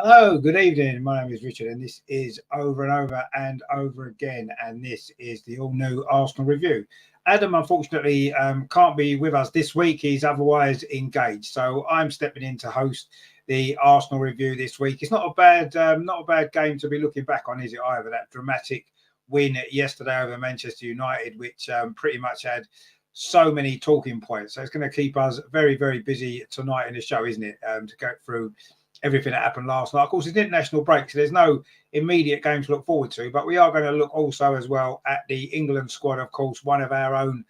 Hello, good evening. My name is Richard, and this is Over and Over and Over Again, and this is the all-new Arsenal review. Adam, unfortunately, can't be with us this week. He's otherwise engaged, so I'm stepping in to host the Arsenal review this week. It's not a bad game to be looking back on, is it? Either that dramatic win yesterday over Manchester United, which pretty much had so many talking points. So it's going to keep us very, very busy tonight in the show, isn't it? To go through everything that happened last night. Of course, it's an international break, so there's no immediate game to look forward to, but we are going to look also as well at the England squad. Of course, one of our own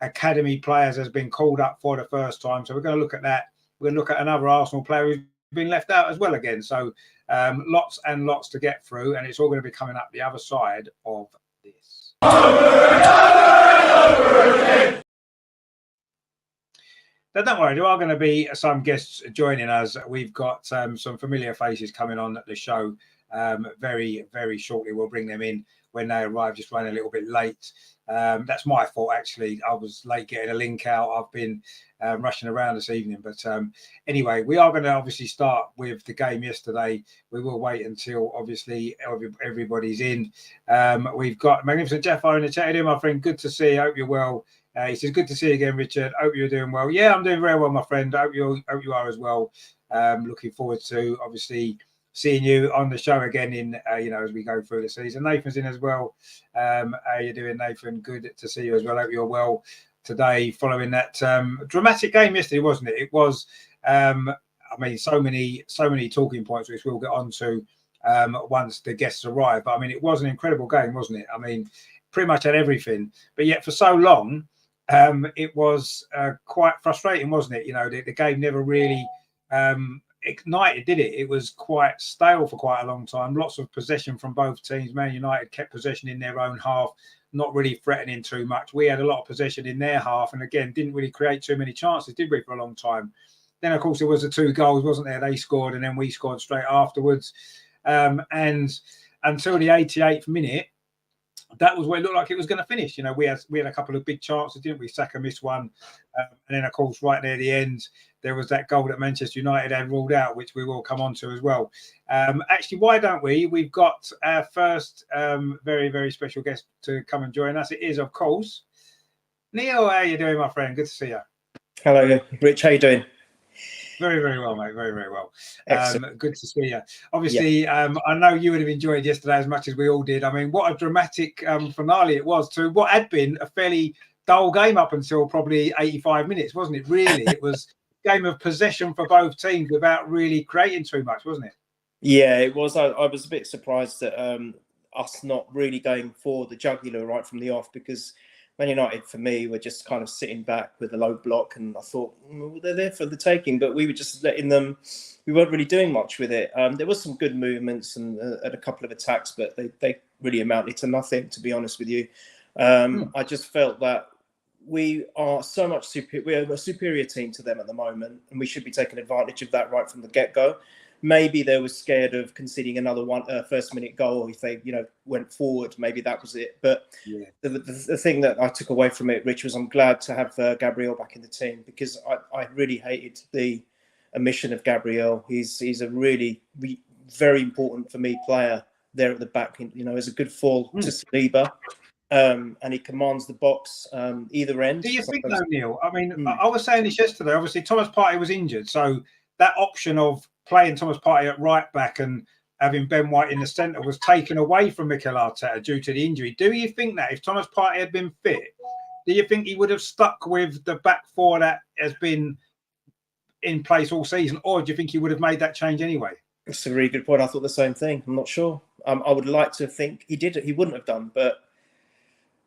academy players has been called up for the first time, so we're going to look at that. We're going to look at another Arsenal player who's been left out as well again. So lots and lots to get through, and it's all going to be coming up the other side of this. Now, don't worry, there are going to be some guests joining us. We've got some familiar faces coming on at the show very, very shortly. We'll bring them in when they arrive, just running a little bit late. That's my fault, actually. I was late getting a link out. I've been rushing around this evening. But anyway, we are going to obviously start with the game yesterday. We will wait until, obviously, everybody's in. We've got Magnificent Jeffo in the chat. How you doing, my friend? Good to see you. Hope you're well. He says, good to see you again, Richard. Hope you're doing well. Yeah, I'm doing very well, my friend. Hope you are as well. Looking forward to, obviously, seeing you on the show again in, as we go through the season. Nathan's in as well. How you doing, Nathan? Good to see you as well. Hope you're well today following that dramatic game yesterday, wasn't it? It was, so many talking points, which we'll get on to once the guests arrive. But, it was an incredible game, wasn't it? Pretty much had everything. But yet for so long, it was quite frustrating, wasn't it? The game never really ignited, did it? It was quite stale for quite a long time. Lots of possession from both teams. Man United kept possession in their own half, not really threatening too much. We had a lot of possession in their half, and again, didn't really create too many chances, did we, for a long time? Then, of course, there was the 2 goals, wasn't there? They scored, and then we scored straight afterwards. And until the 88th minute, that was where it looked like it was going to finish. We had a couple of big chances, didn't we? Saka missed one. And then, of course, right near the end, there was that goal that Manchester United had ruled out, which we will come on to as well. Actually, why don't we? We've got our first very, very special guest to come and join us. It is, of course, Neil. How are you doing, my friend? Good to see you. Hello, Rich. How you doing? Very, very well, mate. Very, very well. Good to see you. Obviously, I know you would have enjoyed yesterday as much as we all did. What a dramatic finale it was to what had been a fairly dull game up until probably 85 minutes, wasn't it? Really, it was a game of possession for both teams without really creating too much, wasn't it? Yeah, it was. I was a bit surprised at us not really going for the jugular right from the off, because Man United, for me, were just kind of sitting back with a low block, and I thought, they're there for the taking, but we were just letting them. We weren't really doing much with it. There was some good movements and a couple of attacks, but they really amounted to nothing, to be honest with you. I just felt that we are so much we're a superior team to them at the moment, and we should be taking advantage of that right from the get-go. Maybe they were scared of conceding another first-minute goal if they, went forward. Maybe that was it. But the thing that I took away from it, Rich, was I'm glad to have Gabriel back in the team, because I really hated the omission of Gabriel. He's a really very important for me player there at the back. As a good fall to Saliba, and he commands the box either end. Do you think, though, Neil? I was saying this yesterday. Obviously, Thomas Partey was injured, so that option of playing Thomas Partey at right back and having Ben White in the centre was taken away from Mikel Arteta due to the injury. Do you think that if Thomas Partey had been fit, do you think he would have stuck with the back four that has been in place all season, or do you think he would have made that change anyway? That's a really good point. I thought the same thing. I'm not sure. I would like to think he did. He wouldn't have done, but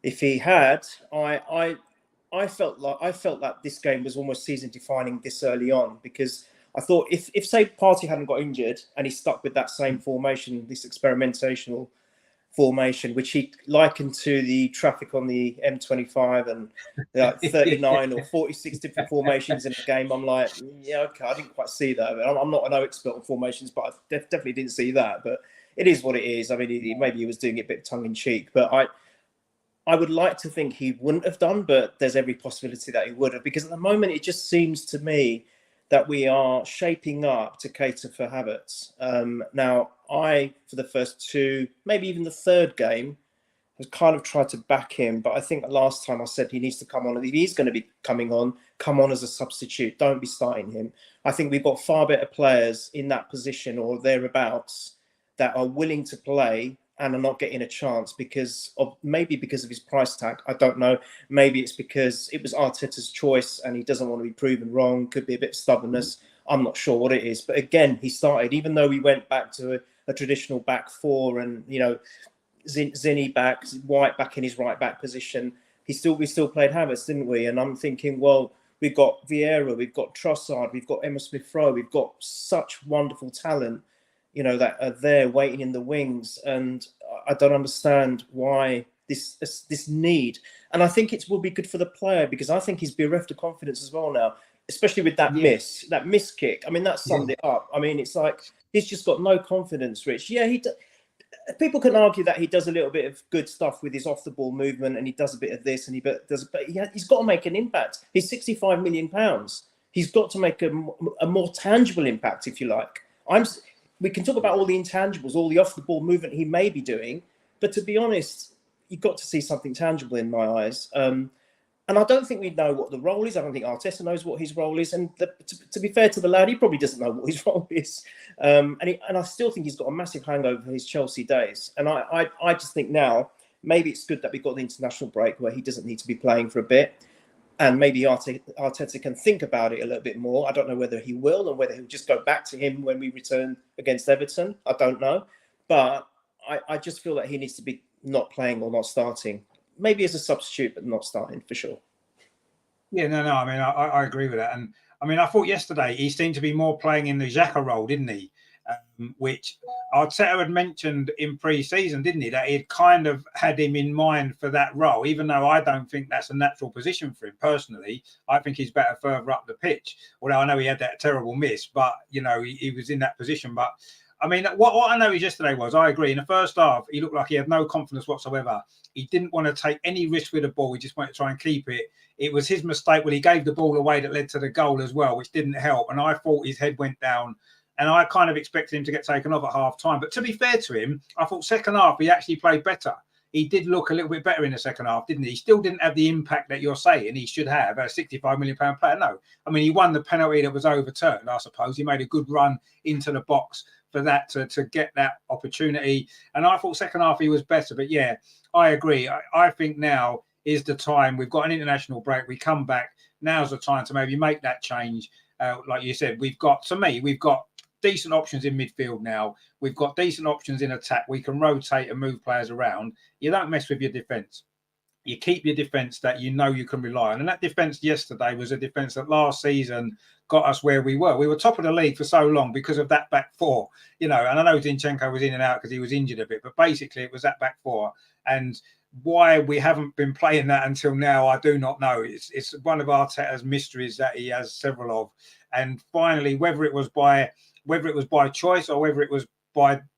if he had, I felt that this game was almost season defining this early on, because I thought if say Partey hadn't got injured and he stuck with that same formation, this experimentational formation, which he likened to the traffic on the M25 and 39 or 46 different formations in the game, I'm like, yeah, okay, I didn't quite see that. I'm not an expert on formations, but I definitely didn't see that. But it is what it is. Maybe he was doing it a bit tongue in cheek, but I would like to think he wouldn't have done, but there's every possibility that he would have, because at the moment it just seems to me that we are shaping up to cater for Havertz. Now, for the first two, maybe even the third game, has kind of tried to back him. But I think last time I said he needs to come on. If he's going to be coming on, come on as a substitute. Don't be starting him. I think we've got far better players in that position or thereabouts that are willing to play and are not getting a chance because of his price tag. I don't know. Maybe it's because it was Arteta's choice and he doesn't want to be proven wrong. Could be a bit of stubbornness. I'm not sure what it is. But again, he started, even though we went back to a traditional back four and, Zinni back, White back in his right back position. We still played Havertz, didn't we? And I'm thinking, well, we've got Vieira, we've got Trossard, we've got Emma Smith-Rowe, we've got such wonderful talent, that are there waiting in the wings. And I don't understand why this need. And I think it will be good for the player because I think he's bereft of confidence as well now, especially with that miss kick. I mean, that summed it up. I mean, it's like he's just got no confidence, Rich. Yeah, people can argue that he does a little bit of good stuff with his off-the-ball movement and he does a bit of this and he's got to make an impact. He's £65 million. He's got to make a more tangible impact, if you like. We can talk about all the intangibles, all the off-the-ball movement he may be doing, but to be honest, you've got to see something tangible in my eyes. And I don't think we know what the role is. I don't think Arteta knows what his role is. And to be fair to the lad, he probably doesn't know what his role is. And I still think he's got a massive hangover for his Chelsea days. And I just think now, maybe it's good that we've got the international break where he doesn't need to be playing for a bit. And maybe Arteta can think about it a little bit more. I don't know whether he will or whether he'll just go back to him when we return against Everton. I don't know. But I just feel that he needs to be not playing or not starting. Maybe as a substitute, but not starting for sure. Yeah, no. I mean, I agree with that. And I mean, I thought yesterday he seemed to be more playing in the Xhaka role, didn't he? Which Arteta had mentioned in pre-season, didn't he? That he'd kind of had him in mind for that role, even though I don't think that's a natural position for him personally. I think he's better further up the pitch. Although I know he had that terrible miss, but, he was in that position. But I mean, what I noticed yesterday was, I agree, in the first half, he looked like he had no confidence whatsoever. He didn't want to take any risk with the ball. He just wanted to try and keep it. It was his mistake when he gave the ball away that led to the goal as well, which didn't help. And I thought his head went down. And I kind of expected him to get taken off at half time. But to be fair to him, I thought second half he actually played better. He did look a little bit better in the second half, didn't he? He still didn't have the impact that you're saying he should have, a £65 million player. No. I mean, he won the penalty that was overturned, I suppose. He made a good run into the box for that to get that opportunity. And I thought second half he was better. But yeah, I agree. I think now is the time. We've got an international break. We come back. Now's the time to maybe make that change. Like you said, we've got decent options in midfield now. We've got decent options in attack. We can rotate and move players around. You don't mess with your defence. You keep your defence that you know you can rely on. And that defence yesterday was a defence that last season got us where we were. We were top of the league for so long because of that back four, and I know Zinchenko was in and out because he was injured a bit, but basically it was that back four. And why we haven't been playing that until now, I do not know. It's one of Arteta's mysteries that he has several of. And finally, whether it was by choice or whether it was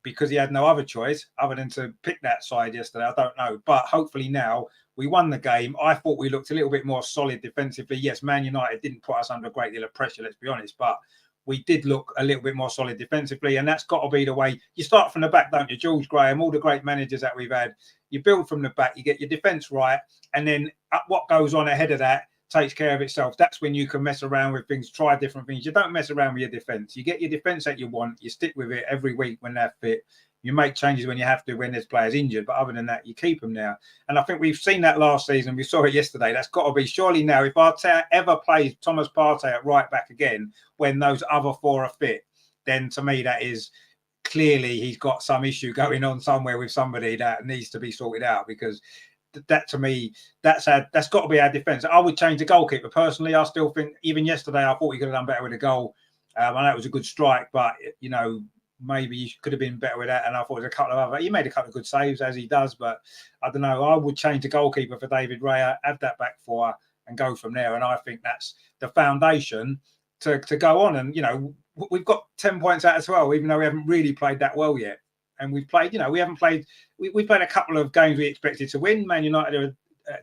because he had no other choice other than to pick that side yesterday, I don't know. But hopefully now we won the game. I thought we looked a little bit more solid defensively. Yes, Man United didn't put us under a great deal of pressure, let's be honest, but we did look a little bit more solid defensively, and that's got to be the way. You start from the back, don't you? George Graham, all the great managers that we've had, you build from the back, you get your defence right, and then what goes on ahead of that takes care of itself. That's when you can mess around with things, try different things. You don't mess around with your defence. You get your defence that you want, you stick with it every week when they're fit. You make changes when you have to, when there's players injured, but other than that, you keep them now. And I think we've seen that last season. We saw it yesterday. That's got to be, surely now, if Arteta ever plays Thomas Partey at right back again, when those other four are fit, then to me, that is clearly he's got some issue going on somewhere with somebody that needs to be sorted out, because that to me, that's got to be our defence. I would change the goalkeeper personally. I still think, even yesterday, I thought he could have done better with a goal. I know it was a good strike, but maybe he could have been better with that. And I thought there's a couple of other. He made a couple of good saves as he does, but I don't know. I would change the goalkeeper for David Raya, have that back four, and go from there. And I think that's the foundation to go on. And we've got 10 points out of 12, even though we haven't really played that well yet. And we've played, we haven't played. We played a couple of games we expected to win. Man United are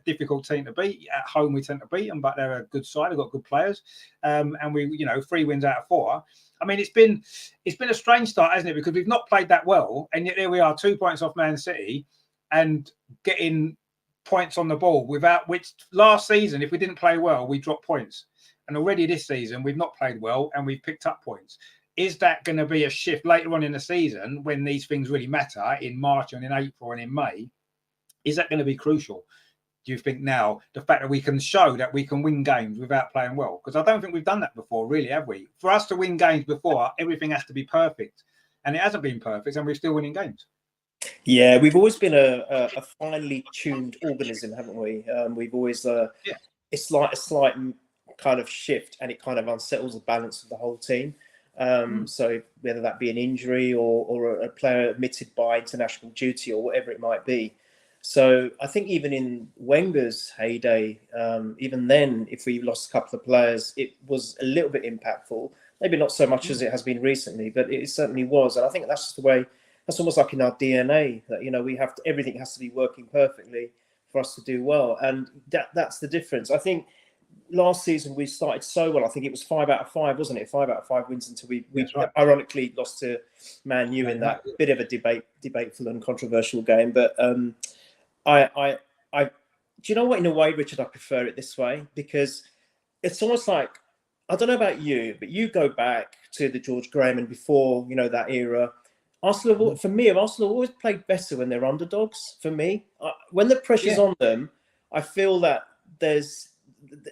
difficult team to beat. At home, we tend to beat them, but they're a good side. They've got good players, and we, 3 wins out of 4. I mean, it's been a strange start, hasn't it? Because we've not played that well, and yet there we are, 2 points off Man City, and getting points on the ball. Without which, last season, if we didn't play well, we dropped points, and already this season we've not played well and we've picked up points. Is that going to be a shift later on in the season when these things really matter in March and in April and in May? Is that going to be crucial? Do you think now, the fact that we can show that we can win games without playing well? Because I don't think we've done that before, really, have we? For us to win games before, everything has to be perfect. And it hasn't been perfect, and we're still winning games. Yeah, we've always been a finely tuned organism, haven't we? We've always, it's like a slight kind of shift, and it kind of unsettles the balance of the whole team. So whether that be an injury or a player omitted by international duty or whatever it might be. So I think even in Wenger's heyday, even then, if we lost a couple of players, it was a little bit impactful. Maybe not so much as it has been recently, but it certainly was. And I think that's just the way. That's almost like in our DNA that we have to, everything has to be working perfectly for us to do well, and that's the difference. I think last season we started so well. I think it was 5 out of 5, wasn't it? 5 out of 5 wins until we right. Ironically lost to Man U in that bit of a debateful and controversial game. But I do you know what? In a way, Richard, I prefer it this way, because it's almost like, I don't know about you, but you go back to the George Graham and before, that era. Arsenal, for me, Arsenal always played better when they're underdogs. For me, when the pressure's on them, I feel that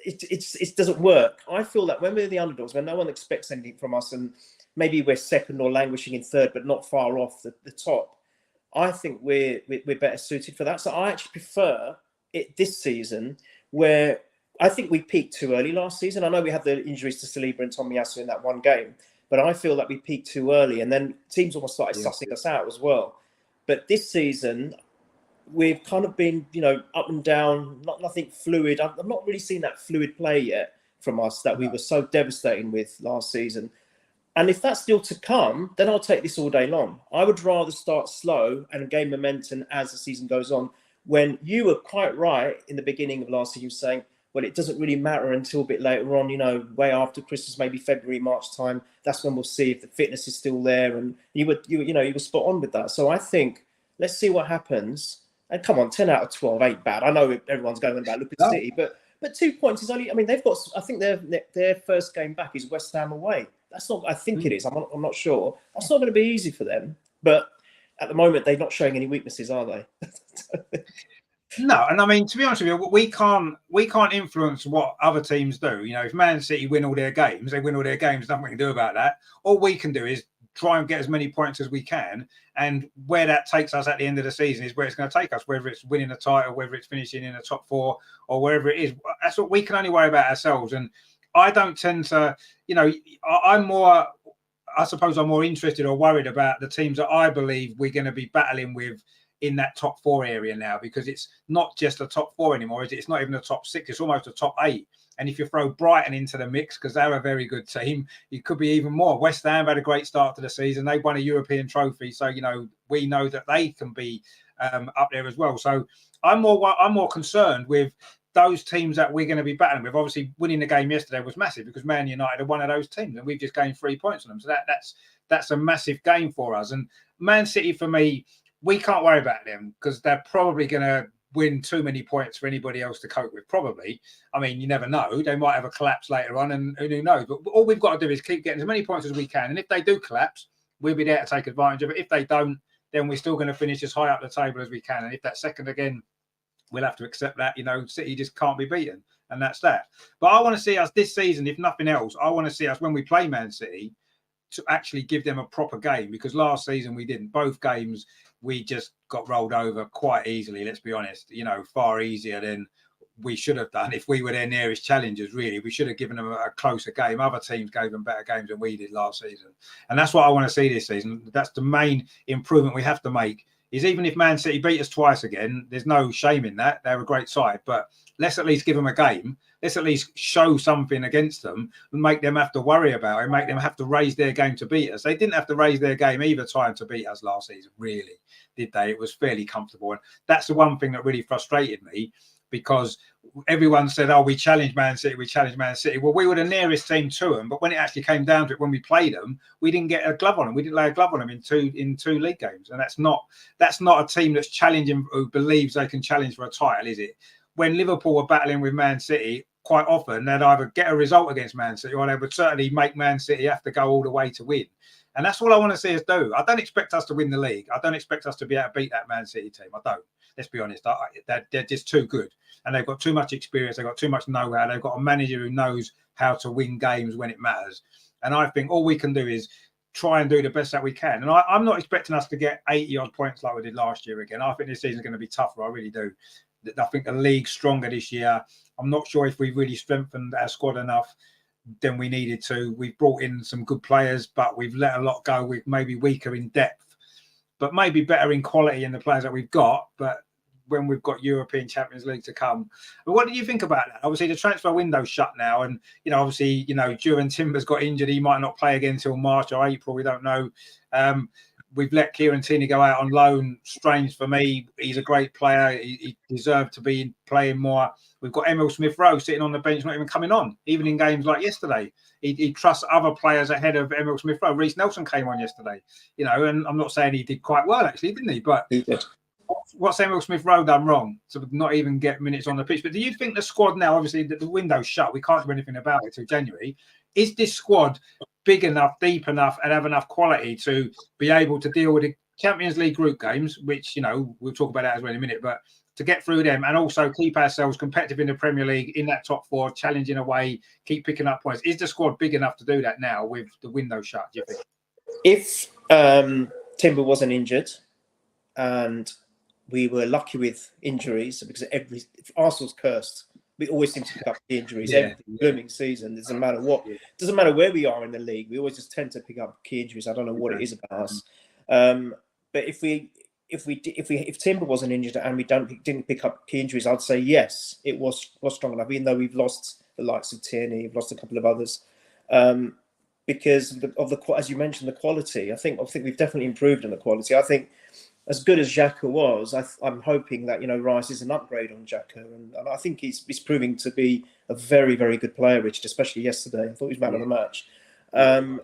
it doesn't work. I feel that when we're the underdogs, when no one expects anything from us, and maybe we're second or languishing in third, but not far off the top, I think we're better suited for that. So I actually prefer it this season, where I think we peaked too early last season. I know we had the injuries to Saliba and Tomiyasu in that one game, but I feel that we peaked too early, and then teams almost started sussing us out as well. But this season, we've kind of been, up and down, nothing fluid. I've not really seen that fluid play yet from us that we were so devastating with last season. And if that's still to come, then I'll take this all day long. I would rather start slow and gain momentum as the season goes on. When you were quite right in the beginning of last season, saying, well, it doesn't really matter until a bit later on, way after Christmas, maybe February, March time. That's when we'll see if the fitness is still there. And you were spot on with that. So I think, let's see what happens. And come on, 10 out of 12 ain't bad. I know everyone's going on about Liverpool City, but 2 points is only. I mean, they've got. I think their first game back is West Ham away. That's not. I think it is. I'm not sure. That's not going to be easy for them. But at the moment, they're not showing any weaknesses, are they? No, and I mean, to be honest with you, we can't influence what other teams do. If Man City win all their games, they win all their games. Nothing we can do about that. All we can do is try and get as many points as we can, and where that takes us at the end of the season is where it's going to take us. Whether it's winning a title, whether it's finishing in the top 4, or wherever it is, that's what we can only worry about ourselves. And I don't tend to, I'm more. I suppose I'm more interested or worried about the teams that I believe we're going to be battling with in that top 4 area now, because it's not just a top 4 anymore, is it? It's not even a top 6, it's almost a top 8. And if you throw Brighton into the mix, because they're a very good team, it could be even more. West Ham had a great start to the season. They won a European trophy, so we know that they can be up there as well. So I'm more concerned with those teams that we're going to be battling with. Obviously, winning the game yesterday was massive, because Man United are one of those teams, and we've just gained 3 points on them. So that's a massive game for us. And Man City, for me, we can't worry about them, because they're probably going to win too many points for anybody else to cope with, probably. I mean, you never know. They might have a collapse later on, and who knows. But all we've got to do is keep getting as many points as we can. And if they do collapse, we'll be there to take advantage of it. If they don't, then we're still going to finish as high up the table as we can. And if that's second again, we'll have to accept that. City just can't be beaten, and that's that. But I want to see us this season, if nothing else, I want to see us when we play Man City to actually give them a proper game, because last season we didn't. Both games, we just got rolled over quite easily, let's be honest, far easier than we should have done. If we were their nearest challengers, really, we should have given them a closer game. Other teams gave them better games than we did last season. And that's what I want to see this season. That's the main improvement we have to make, is even if Man City beat us twice again, there's no shame in that. They're a great side, but let's at least give them a game. Let's at least show something against them and make them have to worry about it, make them have to raise their game to beat us. They didn't have to raise their game either time to beat us last season, really, did they? It was fairly comfortable. And that's the one thing that really frustrated me. because everyone said, "Oh, we challenged Man City, we challenged Man City." Well, we were the nearest team to them, but when it actually came down to it, when we played them, we didn't get a glove on them. We didn't lay a glove on them in two league games, and that's not a team that's challenging, who believes they can challenge for a title, is it? When Liverpool were battling with Man City, quite often they'd either get a result against Man City, or they would certainly make Man City have to go all the way to win. And that's all I want to see us do. I don't expect us to win the league. I don't expect us to be able to beat that Man City team. I don't. Let's be honest. They're just too good. And they've got too much experience. They've got too much know-how. They've got a manager who knows how to win games when it matters. And I think all we can do is try and do the best that we can. And I'm not expecting us to get 80-odd points like we did last year again. I think this season's going to be tougher. I really do. I think the league's stronger this year. I'm not sure if we've really strengthened our squad enough than we needed to. We've brought in some good players, but we've let a lot go. We're maybe weaker in depth, but maybe better in quality in the players that we've got. But when we've got European Champions League to come. But what do you think about that? Obviously, the transfer window's shut now. And, obviously, Duran Timber's got injured. He might not play again until March or April. We don't know. We've let Kieran Tierney go out on loan. Strange for me. He's a great player. He deserved to be playing more. We've got Emil Smith-Rowe sitting on the bench, not even coming on, even in games like yesterday. He trusts other players ahead of Emil Smith-Rowe. Reece Nelson came on yesterday, and I'm not saying he did quite well, actually, didn't he? But he did. What's Emil Smith-Rowe done wrong to not even get minutes on the pitch? But do you think the squad now, obviously, the window's shut, we can't do anything about it till January. Is this squad big enough, deep enough, and have enough quality to be able to deal with the Champions League group games, which, we'll talk about that as well in a minute, but to get through them and also keep ourselves competitive in the Premier League, in that top four, challenging away, keep picking up points? Is the squad big enough to do that now with the window shut, do you think? If Timber wasn't injured and we were lucky with injuries, because Arsenal's cursed. We always seem to pick up the injuries every blooming season. It doesn't matter what. Doesn't matter where we are in the league. We always just tend to pick up key injuries. I don't know what it is about us. But if Timber wasn't injured and we didn't pick up key injuries, I'd say yes, it was strong enough. Even though we've lost the likes of Tierney, we've lost a couple of others, because of the as you mentioned, the quality. I think we've definitely improved in the quality. I think, as good as Xhaka was, I'm hoping that Rice is an upgrade on Xhaka, and I think he's proving to be a very, very good player, Richard, especially yesterday. I thought he was man of the match. But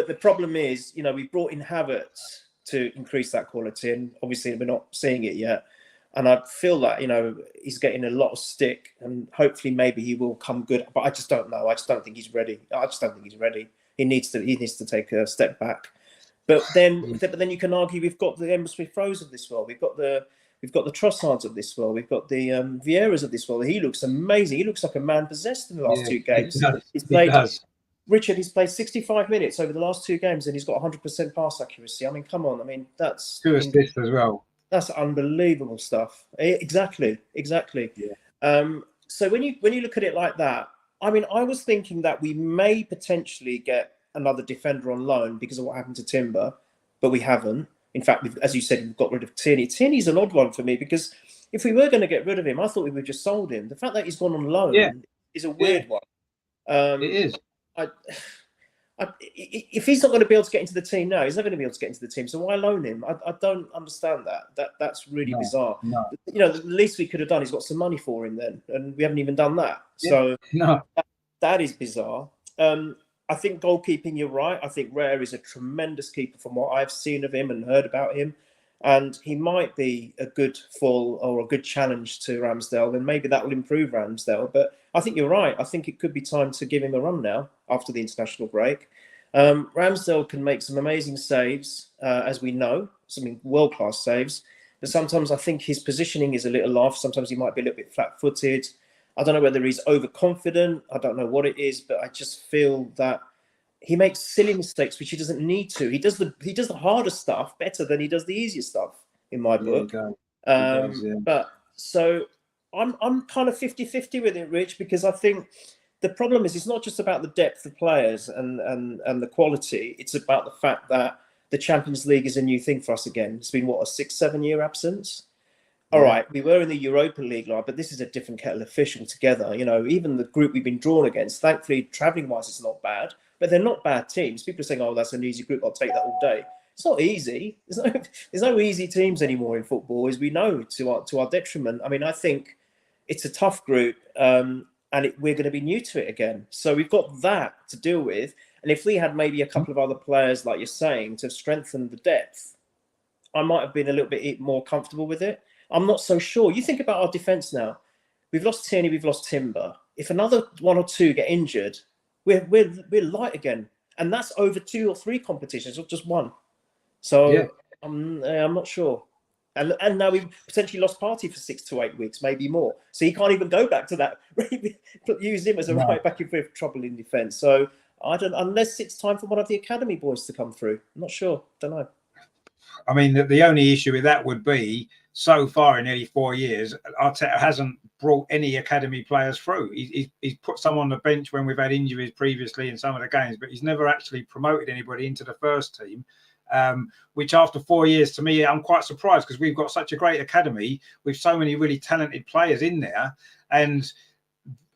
the problem is, we brought in Havertz to increase that quality, and obviously we're not seeing it yet. And I feel that he's getting a lot of stick, and hopefully maybe he will come good. But I just don't know. I just don't think he's ready. He needs to take a step back. But then you can argue we've got the Emil Smith-Rowes of this world. We've got the Trossards of this world. We've got the Vieiras of this world. He looks amazing. He looks like a man possessed in the last two games. He's played 65 minutes over the last two games, and he's got 100% pass accuracy. I mean, come on. I mean, that's 2 assists as well. That's unbelievable stuff. Exactly. Yeah. So when you look at it like that, I mean, I was thinking that we may potentially get another defender on loan because of what happened to Timber, but we haven't. In fact, as you said, we've got rid of Tierney. Tierney's an odd one for me because if we were going to get rid of him, I thought we would have just sold him. The fact that he's gone on loan is a weird one. It is. If he's not going to be able to get into the team now, he's not going to be able to get into the team. So why loan him? I don't understand that. That's really bizarre. No. The least we could have done is got some money for him then, and we haven't even done that. So that is bizarre. I think goalkeeping, you're right. I think Rare is a tremendous keeper from what I've seen of him and heard about him. And he might be a good fall or a good challenge to Ramsdale, and maybe that will improve Ramsdale. But I think you're right. I think it could be time to give him a run now after the international break. Ramsdale can make some amazing saves, as we know, some world-class saves. But sometimes I think his positioning is a little off. Sometimes he might be a little bit flat-footed. I don't know whether he's overconfident. I don't know what it is, but I just feel that he makes silly mistakes, which he doesn't need to. He does the harder stuff better than he does the easier stuff, in my book. But so I'm kind of 50-50 with it, Rich, because I think the problem is it's not just about the depth of players and the quality. It's about the fact that the Champions League is a new thing for us again. It's been, what, a 6-7 year absence? All right, we were in the Europa League, but this is a different kettle of fish altogether. Even the group we've been drawn against, thankfully, travelling-wise, it's not bad. But they're not bad teams. People are saying, oh, that's an easy group. I'll take that all day. It's not easy. There's no easy teams anymore in football, as we know, to our detriment. I mean, I think it's a tough group, and we're going to be new to it again. So we've got that to deal with. And if we had maybe a couple of other players, like you're saying, to strengthen the depth, I might have been a little bit more comfortable with it. I'm not so sure. You think about our defence now. We've lost Tierney, we've lost Timber. If another one or two get injured, we're light again. And that's over 2 or 3 competitions, not just one. So yeah. I'm not sure. And now we've potentially lost Partey for 6 to 8 weeks, maybe more. So he can't even go back to that. Use him as a right back if we have trouble in defence. So I don't, unless it's time for one of the academy boys to come through. I'm not sure. Don't know. I mean, the only issue with that would be, so far in nearly 4 years, Arteta hasn't brought any academy players through. He's put some on the bench when we've had injuries previously in some of the games, but he's never actually promoted anybody into the first team. Which after 4 years, to me, I'm quite surprised, because we've got such a great academy with so many really talented players in there, and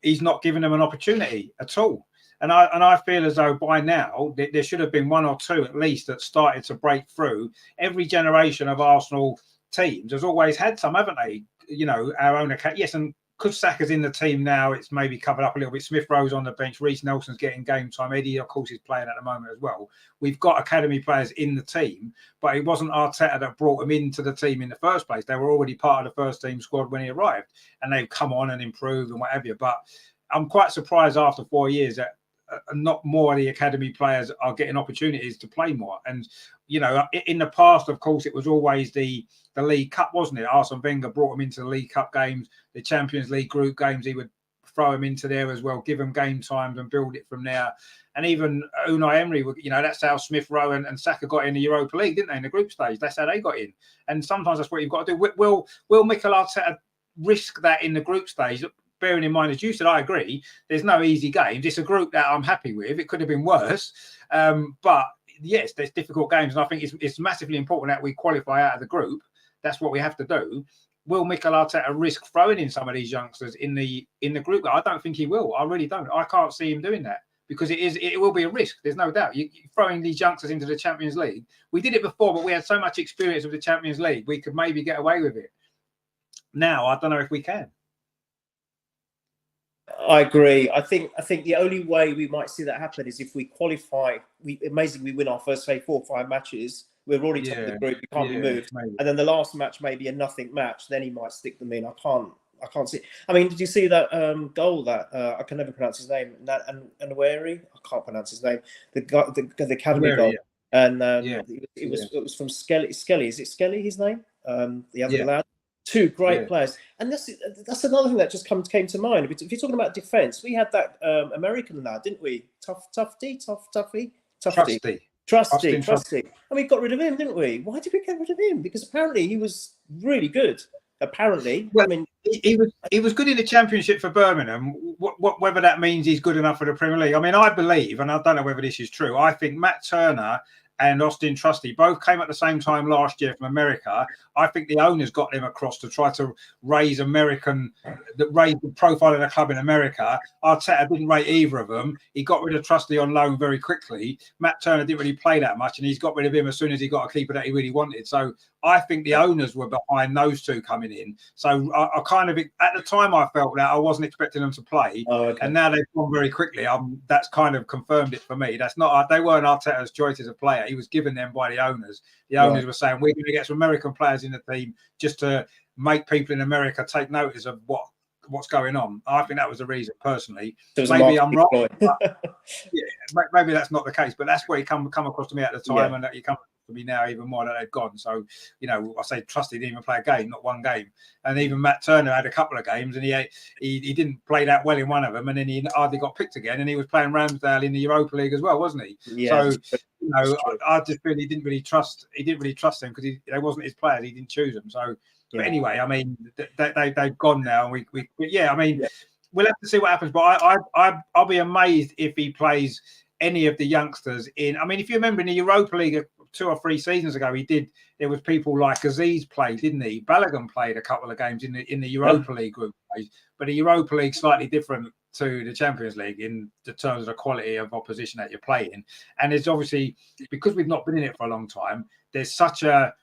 he's not giving them an opportunity at all. And I feel as though by now there should have been 1 or 2 at least that started to break through. Every generation of Arsenal teams has always had some, haven't they? You know, our own academy. Yes, and because Saka's in the team now, it's maybe covered up a little bit. Smith Rowe's on the bench. Reece Nelson's getting game time. Eddie, of course, is playing at the moment as well. We've got academy players in the team, but it wasn't Arteta that brought them into the team in the first place. They were already part of the first team squad when he arrived, and they've come on and improved and what have you. But I'm quite surprised after 4 years that not more of the academy players are getting opportunities to play more. And, you know, in the past, of course, it was always the League Cup, wasn't it? Arsene Wenger brought them into the League Cup games, the Champions League group games. He would throw them into there as well, give them game times and build it from there. And even Unai Emery, you know, that's how Smith Rowe and Saka got in the Europa League, didn't they, in the group stage? That's how they got in. And sometimes that's what you've got to do. Will Mikel Arteta risk that in the group stage? Bearing in mind, as you said, I agree, there's no easy games. It's a group that I'm happy with. It could have been worse. But yes, there's difficult games. And I think it's massively important that we qualify out of the group. That's what we have to do. Will Mikel Arteta risk throwing in some of these youngsters in the group? I don't think he will. I really don't. I can't see him doing that, because it will be a risk. There's no doubt. You throwing these youngsters into the Champions League. We did it before, but we had so much experience with the Champions League. We could maybe get away with it. Now, I don't know if we can. I agree. I think the only way we might see that happen is if we qualify. We win our first, say, 4 or 5 matches. We're already top of the group. We can't be moved. Maybe. And then the last match may be a nothing match. Then he might stick them in. I can't see. I mean, did you see that goal that I can never pronounce his name? Anweri? I can't pronounce his name. The academy goal. Yeah. And it was from Skelly. Is it Skelly? His name? The other lad. 2 great players, and that's another thing that just came to mind. If you're talking about defence, we had that American lad, didn't we? Trusty. And we got rid of him, didn't we? Why did we get rid of him? Because apparently he was really good. Apparently, well, I mean, he was good in the Championship for Birmingham. Whether that means he's good enough for the Premier League, I mean, I believe, and I don't know whether this is true, I think Matt Turner and Austin Trusty both came at the same time last year from America. I think the owners got them across to try to raise the profile of the club in America. Arteta didn't rate either of them. He got rid of Trusty on loan very quickly. Matt Turner didn't really play that much, and he's got rid of him as soon as he got a keeper that he really wanted. So I think the owners were behind those 2 coming in. So I kind of, at the time, I felt that I wasn't expecting them to play. And now they've gone very quickly. That's kind of confirmed it for me. That's not, they weren't Arteta's choice as a player. He was given them by the owners. The owners were saying, we're going to get some American players in the team just to make people in America take notice of what's going on. I think that was the reason, personally. Maybe I'm wrong. Maybe that's not the case, but that's what he come across to me at the time, and that he come to me now even more that they've gone. So, you know, I say Trusty didn't even play a game, not 1 game. And even Matt Turner had a couple of games, and he didn't play that well in one of them, and then he hardly got picked again, and he was playing Ramsdale in the Europa League as well, wasn't he? Yeah. So, you know, I just feel he didn't really trust him, because they wasn't his players. He didn't choose them. So, but anyway, I mean, they've gone now. And we'll have to see what happens. But I'll be amazed if he plays any of the youngsters in. I mean, if you remember in the Europa League 2 or 3 seasons ago, there was people like Aziz played, didn't he? Balogun played a couple of games in the Europa League group phase, but the Europa League slightly different to the Champions League in the terms of the quality of opposition that you're playing. And it's obviously, because we've not been in it for a long time, there's such a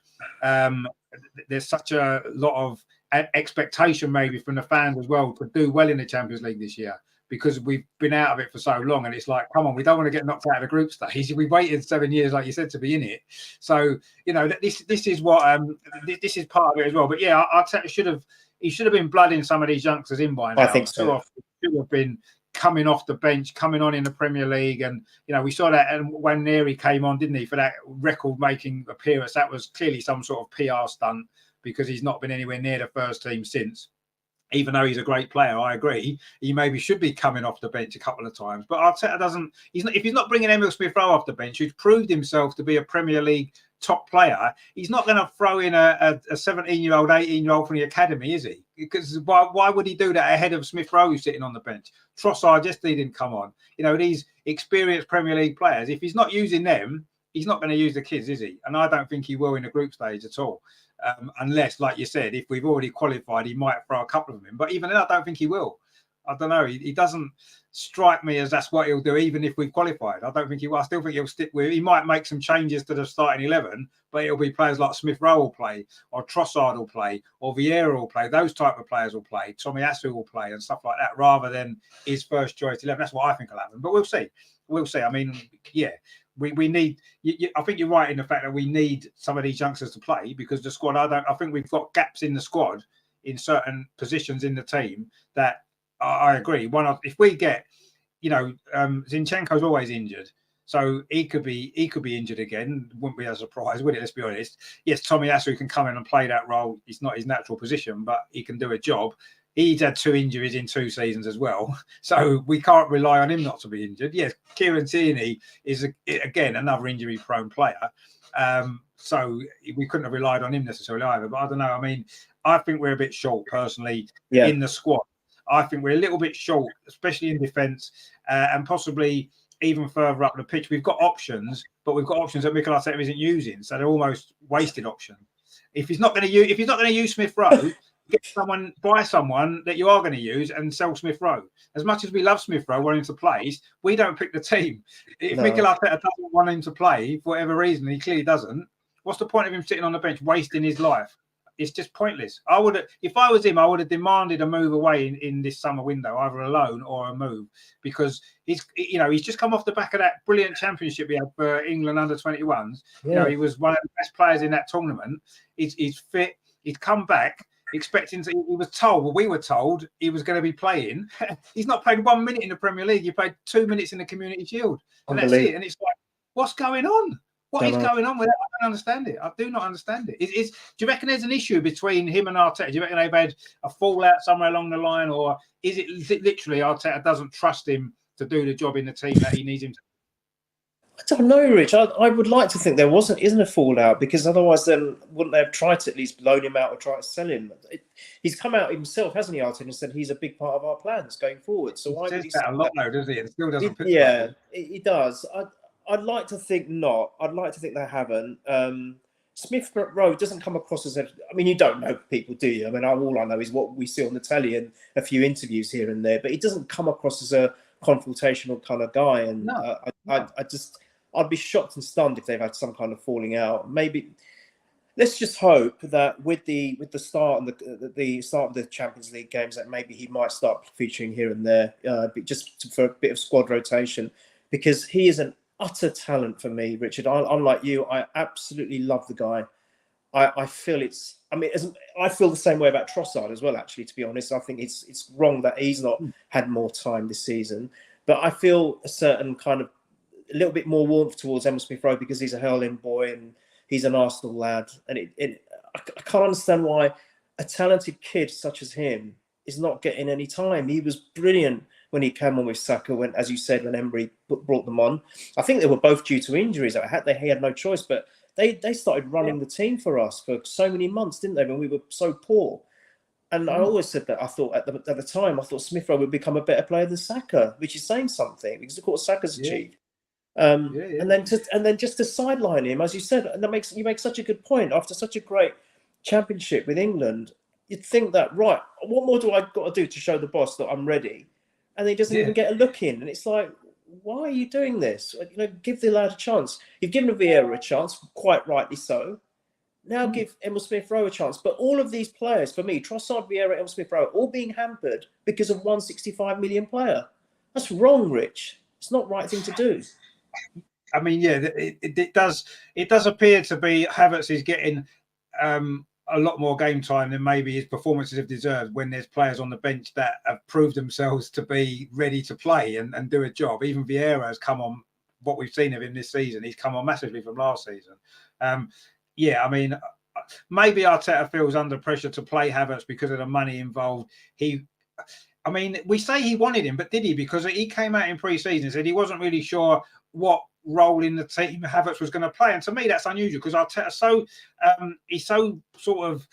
lot of expectation maybe from the fans as well to do well in the Champions League this year, because we've been out of it for so long. And it's like, come on, we don't want to get knocked out of the group stage. We waited 7 years, like you said, to be in it. So, you know, this is what this is part of it as well. But yeah, he should have been blooding some of these youngsters in by now. I think so. Too often he should have been coming off the bench, coming on in the Premier League. And, you know, we saw that when Neri came on, didn't he, for that record-making appearance. That was clearly some sort of PR stunt, because he's not been anywhere near the first team since. Even though he's a great player, I agree, he maybe should be coming off the bench a couple of times. But Arteta doesn't. If he's not bringing Emil Smith-Rowe off the bench, who's proved himself to be a Premier League top player, he's not going to throw in a 17-year-old, 18-year-old from the academy, is he? Because why would he do that ahead of Smith-Rowe, who's sitting on the bench? Trossard yesterday didn't come on. You know, these experienced Premier League players, if he's not using them, he's not going to use the kids, is he? And I don't think he will in the group stage at all. Unless, like you said, if we've already qualified, he might throw a couple of them in. But even then, I don't think he will. I don't know. He doesn't strike me as that's what he'll do, even if we've qualified. I don't think he will. I still think he'll stick with. He might make some changes to the starting 11, but it'll be players like Smith-Rowe will play, or Trossard will play, or Vieira will play. Those type of players will play. Tomiyasu will play, and stuff like that, rather than his first choice 11. That's what I think will happen. But we'll see. We'll see. I mean, yeah. We need. I think you're right in the fact that we need some of these youngsters to play, because the squad. I think we've got gaps in the squad in certain positions in the team that I agree. If we get, you know, Zinchenko's always injured, so he could be injured again. Wouldn't be a surprise, would it? Let's be honest. Yes, Tomiyasu can come in and play that role. It's not his natural position, but he can do a job. He's had 2 injuries in 2 seasons as well, so we can't rely on him not to be injured. Yes, Kieran Tierney is, again, another injury-prone player, so we couldn't have relied on him necessarily either. But I don't know. I mean, I think we're a bit short, personally, in the squad. I think we're a little bit short, especially in defence, and possibly even further up the pitch. We've got options, but we've got options that Mikel Arteta isn't using, so they're almost wasted options. If he's not going to use Smith-Rowe, buy someone that you are going to use and sell Smith-Rowe. As much as we love Smith-Rowe wanting to play, we don't pick the team. If Mikel Arteta doesn't want him to play for whatever reason, he clearly doesn't, what's the point of him sitting on the bench wasting his life? It's just pointless. If I was him, I would have demanded a move away in this summer window, either a loan or a move, because he's just come off the back of that brilliant championship he had for England under-21s. Yeah. You know, he was one of the best players in that tournament. He's fit. He's come back. Expecting to, we were told he was going to be playing. He's not played 1 minute in the Premier League. He played 2 minutes in the Community Shield, and that's it. And it's like, what's going on? What is going on with it? I don't understand it. I do not understand it. Do you reckon there's an issue between him and Arteta? Do you reckon they've had a fallout somewhere along the line, or is it literally Arteta doesn't trust him to do the job in the team that he needs him to? I don't know, Rich. I would like to think there isn't a fallout, because otherwise then wouldn't they have tried to at least loan him out or try to sell him? He's come out himself, hasn't he, Arteta, and said he's a big part of our plans going forward. So why would he say that a lot, though, does he? It still doesn't. He does. I'd like to think not. I'd like to think they haven't. Smith-Rowe doesn't come across as I mean, you don't know people, do you? I mean, all I know is what we see on the telly and a few interviews here and there. But he doesn't come across as a confrontational kind of guy. And no. I'd be shocked and stunned if they've had some kind of falling out. Maybe let's just hope that with the start and the start of the Champions League games, that maybe he might start featuring here and there, just for a bit of squad rotation, because he is an utter talent for me, Richard. Unlike you, I absolutely love the guy. I feel I feel the same way about Trossard as well, actually, to be honest. I think it's wrong that he's not had more time this season, but I feel a certain kind of a little bit more warmth towards Emil Smith-Rowe because he's a hurling boy and he's an Arsenal lad. And I can't understand why a talented kid such as him is not getting any time. He was brilliant when he came on with Saka, as you said, when Emery brought them on. I think they were both due to injuries. He had no choice, but they started running the team for us for so many months, didn't they, when we were so poor? And I always said that I thought at the time, I thought Smith-Rowe would become a better player than Saka, which is saying something, because of course Saka's achieved. And then just to sideline him, as you said, and you make such a good point. After such a great championship with England, you'd think that, right, what more do I got to do to show the boss that I'm ready? and he doesn't even get a look in. And it's like, why are you doing this? Give the lad a chance. You've given Vieira a chance, quite rightly so. Now give Emil Smith-Rowe a chance. But all of these players, for me, Trossard, Vieira, Emil Smith-Rowe, all being hampered because of 165 million player. That's wrong, Rich. It's not the right thing to do. I mean, it does appear to be Havertz is getting a lot more game time than maybe his performances have deserved when there's players on the bench that have proved themselves to be ready to play and do a job. Even Vieira has come on, what we've seen of him this season, he's come on massively from last season. I mean, maybe Arteta feels under pressure to play Havertz because of the money involved. We say he wanted him, but did he? Because he came out in pre-season and said he wasn't really sure what role in the team Havertz was going to play. And to me, that's unusual because Arteta he's so sort of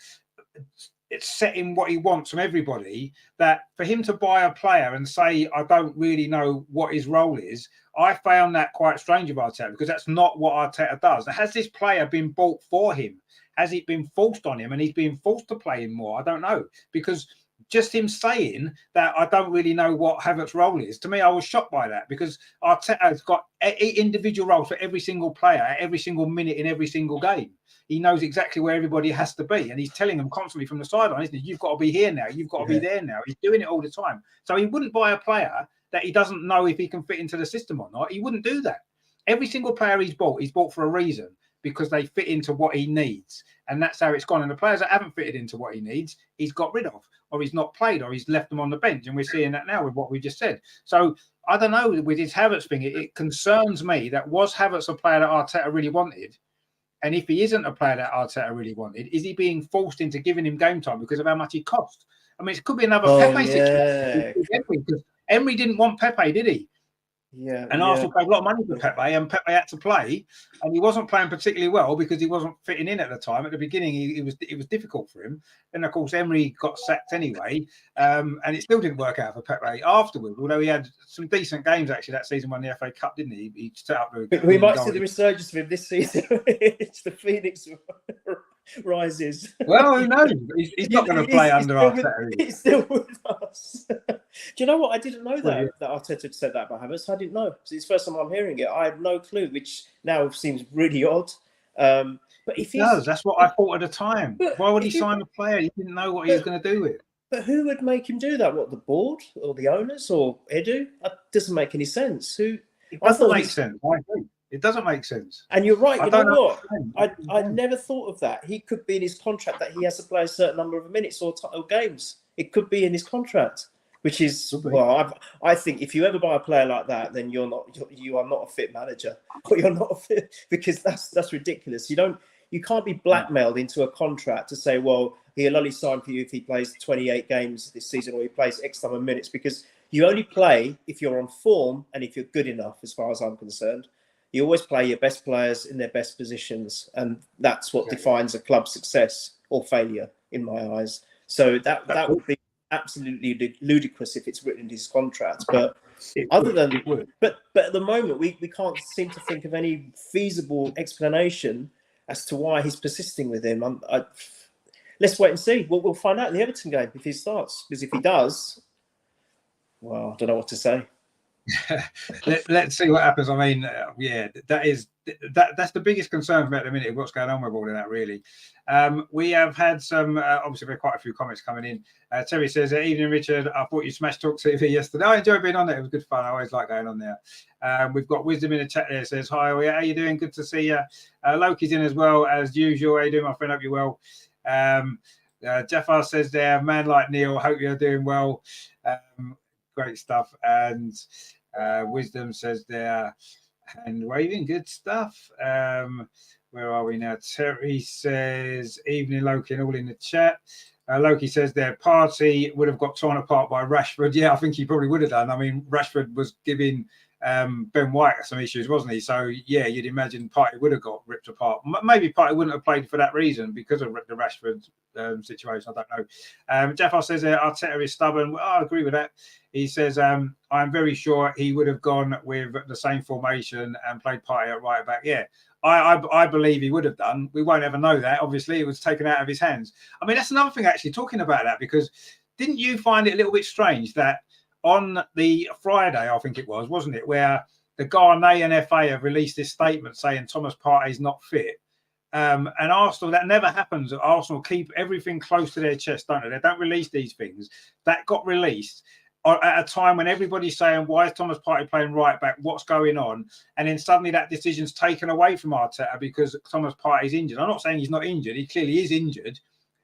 it's setting what he wants from everybody that for him to buy a player and say, I don't really know what his role is, I found that quite strange of Arteta because that's not what Arteta does. Now, has this player been bought for him? Has it been forced on him and he's being forced to play him more? I don't know, because just him saying that I don't really know what Havertz's role is, to me, I was shocked by that because Arteta's got individual roles for every single player at every single minute in every single game. He knows exactly where everybody has to be, and he's telling them constantly from the sideline, isn't he? You've got to be here now. You've got to be there now. He's doing it all the time. So he wouldn't buy a player that he doesn't know if he can fit into the system or not. He wouldn't do that. Every single player he's bought for a reason, because they fit into what he needs. And that's how it's gone. And the players that haven't fitted into what he needs, he's got rid of, or he's not played, or he's left them on the bench. And we're seeing that now with what we just said. So I don't know, with his Havertz thing, it concerns me that was Havertz a player that Arteta really wanted? And if he isn't a player that Arteta really wanted, is he being forced into giving him game time because of how much he cost? I mean, it could be another Pepe situation. Because Emery didn't want Pepe, did he? Yeah. And Arsenal paid a lot of money for Pepe, and Pepe had to play, and he wasn't playing particularly well because he wasn't fitting in at the time. At the beginning, it was difficult for him. Then, of course, Emery got sacked anyway, and it still didn't work out for Pepe afterwards. Although he had some decent games actually that season, won the FA Cup, didn't he? He set up. We might see the resurgence of him this season. It's the Phoenix rises. Well, who knows? He's not going to play under Arteta. He's still with us. Do you know what? I didn't know that Arteta had said that about Havertz. I didn't know. It's the first time I'm hearing it. I had no clue, which now seems really odd. But if he does, that's what I thought at the time. Why would he sign a player he didn't know what he was going to do with? But who would make him do that? What, the board or the owners or Edu? That doesn't make any sense. It doesn't make sense. I agree. It doesn't make sense. And you're right. You know what? I never thought of that. He could be in his contract that he has to play a certain number of minutes or games. It could be in his contract, which is, well, I think if you ever buy a player like that, then you are not a fit manager. Or you're not a fit, because that's ridiculous. You can't be blackmailed into a contract to say, well, he'll only sign for you if he plays 28 games this season or he plays X number of minutes, because you only play if you're on form and if you're good enough, as far as I'm concerned. You always play your best players in their best positions, and that's what defines a club's success or failure, in my eyes. So that would be absolutely ludicrous if it's written in his contract. But at the moment, we can't seem to think of any feasible explanation as to why he's persisting with him. Let's wait and see. We'll find out in the Everton game if he starts. Because if he does, well, I don't know what to say. Let's see what happens. I mean, that's the biggest concern for me at the minute. What's going on with all of that, really? We have had some, obviously, there are quite a few comments coming in. Terry says, "Evening, Richard. I thought you smashed Talk TV yesterday. I enjoyed being on there. It was good fun. I always like going on there." We've got Wisdom in the chat there. Says, "Hi, how are you doing? Good to see you." Loki's in as well as usual. How you doing, my friend? Hope you're well. Jafar says, "There, man like Neil. Hope you're doing well." Great stuff. And Wisdom says there, hand waving, good stuff. Where are we now? Terry says, "Evening, Loki," and all in the chat. Loki says there, Partey would have got torn apart by Rashford. Yeah, I think he probably would have done. I mean, Rashford was giving Ben White some issues, wasn't he? So, yeah, you'd imagine Partey would have got ripped apart. Maybe Partey wouldn't have played for that reason because of the Rashford situation. I don't know. Jafar says Arteta is stubborn. Well, I agree with that. He says, I'm very sure he would have gone with the same formation and played Partey at right back. Yeah, I believe he would have done. We won't ever know that. Obviously, it was taken out of his hands. I mean, that's another thing, actually, talking about that, because didn't you find it a little bit strange that on the Friday, I think it was, wasn't it, where the Ghanaian FA have released this statement saying Thomas Partey is not fit. And Arsenal, that never happens. Arsenal keep everything close to their chest, don't they? They don't release these things. That got released at a time when everybody's saying, why is Thomas Partey playing right back? What's going on? And then suddenly that decision's taken away from Arteta because Thomas Partey's injured. I'm not saying he's not injured. He clearly is injured.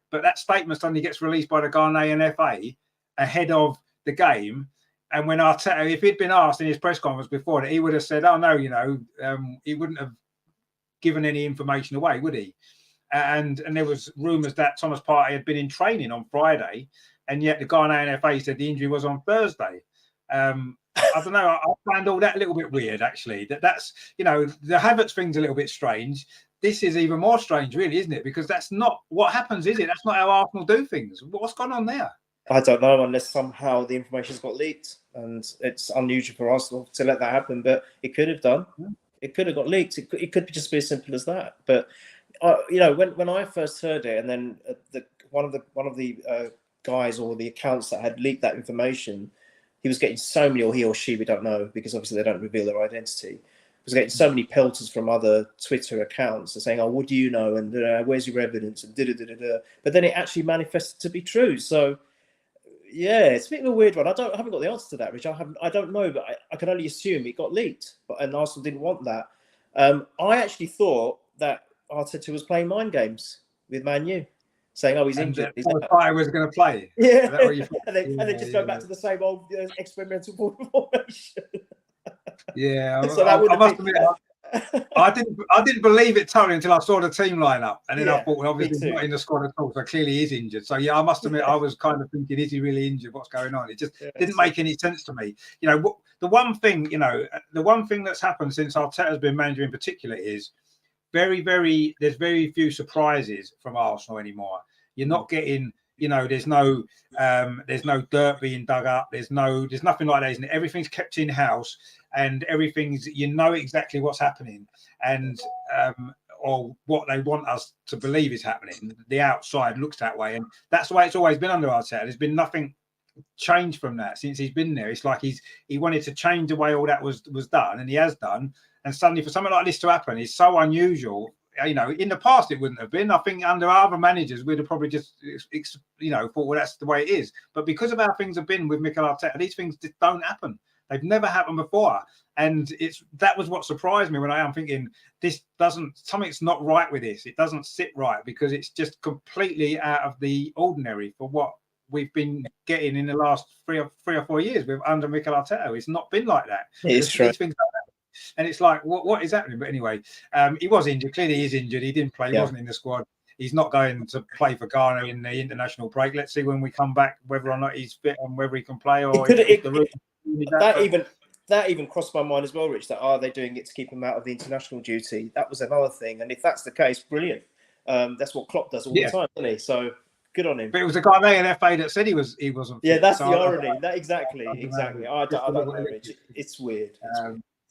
But that statement suddenly gets released by the Ghanaian FA ahead of the game. And when Arteta, if he'd been asked in his press conference before that, he would have said, oh, no, he wouldn't have given any information away, would he? And there was rumours that Thomas Partey had been in training on Friday, and yet the Ghanaian FA said the injury was on Thursday. I don't know. I find all that a little bit weird, actually. That's the Havertz thing's a little bit strange. This is even more strange, really, isn't it? Because that's not what happens, is it? That's not how Arsenal do things. What's gone on there? I don't know, unless somehow the information's got leaked, and it's unusual for Arsenal to let that happen. But it could have done. It could have got leaked. It could just be as simple as that. But when I first heard it, and then one of the guys or the accounts that had leaked that information, he was getting so many, or he or she, we don't know, because obviously they don't reveal their identity. Was getting so many pelters from other Twitter accounts saying, "Oh, what do you know?" and "Where's your evidence?" and da-da-da-da-da. But then it actually manifested to be true. So yeah, it's a bit of a weird one. I haven't got the answer to that, Rich. I don't know, but I can only assume it got leaked. And Arsenal didn't want that. I actually thought that Arteta was playing mind games with Man U, saying, "Oh, he's injured." I was going to play. Yeah, and then just go back to the same old experimental formation. Yeah, so I must admit, I didn't believe it totally until I saw the team lineup, and then I thought, well, obviously he's not in the squad at all, so clearly he's injured. So yeah, I must admit, I was kind of thinking, is he really injured? What's going on? It just didn't make any sense to me. The one thing that's happened since Arteta's been manager in particular is there's very few surprises from Arsenal anymore. You're not getting. There's no dirt being dug up. There's nothing like that, isn't it? Everything's kept in house, and everything's exactly what's happening, and or what they want us to believe is happening. The outside looks that way, and that's the way it's always been under Arteta. There's been nothing changed from that since he's been there. It's like he wanted to change the way all that was done, and he has done. And suddenly, for something like this to happen, is so unusual. In the past, it wouldn't have been. I think under other managers, we'd have probably just, thought, well, that's the way it is. But because of how things have been with Mikel Arteta, these things just don't happen. They've never happened before. And that was what surprised me when I am thinking, something's not right with this. It doesn't sit right because it's just completely out of the ordinary for what we've been getting in the last three or 4 years under Mikel Arteta. It's not been like that. It's true. These things don't happen. And it's like, what is happening? But anyway, he was injured. Clearly, he's injured. He didn't play. He wasn't in the squad. He's not going to play for Ghana in the international break. Let's see when we come back whether or not he's fit and whether he can play. Or that even crossed my mind as well, Rich. That are they doing it to keep him out of the international duty? That was another thing. And if that's the case, brilliant. That's what Klopp does all the time, doesn't he? So good on him. But it was a Ghanaian FA that said he wasn't. Yeah, that's the irony. Exactly. I don't know, Rich. It's weird.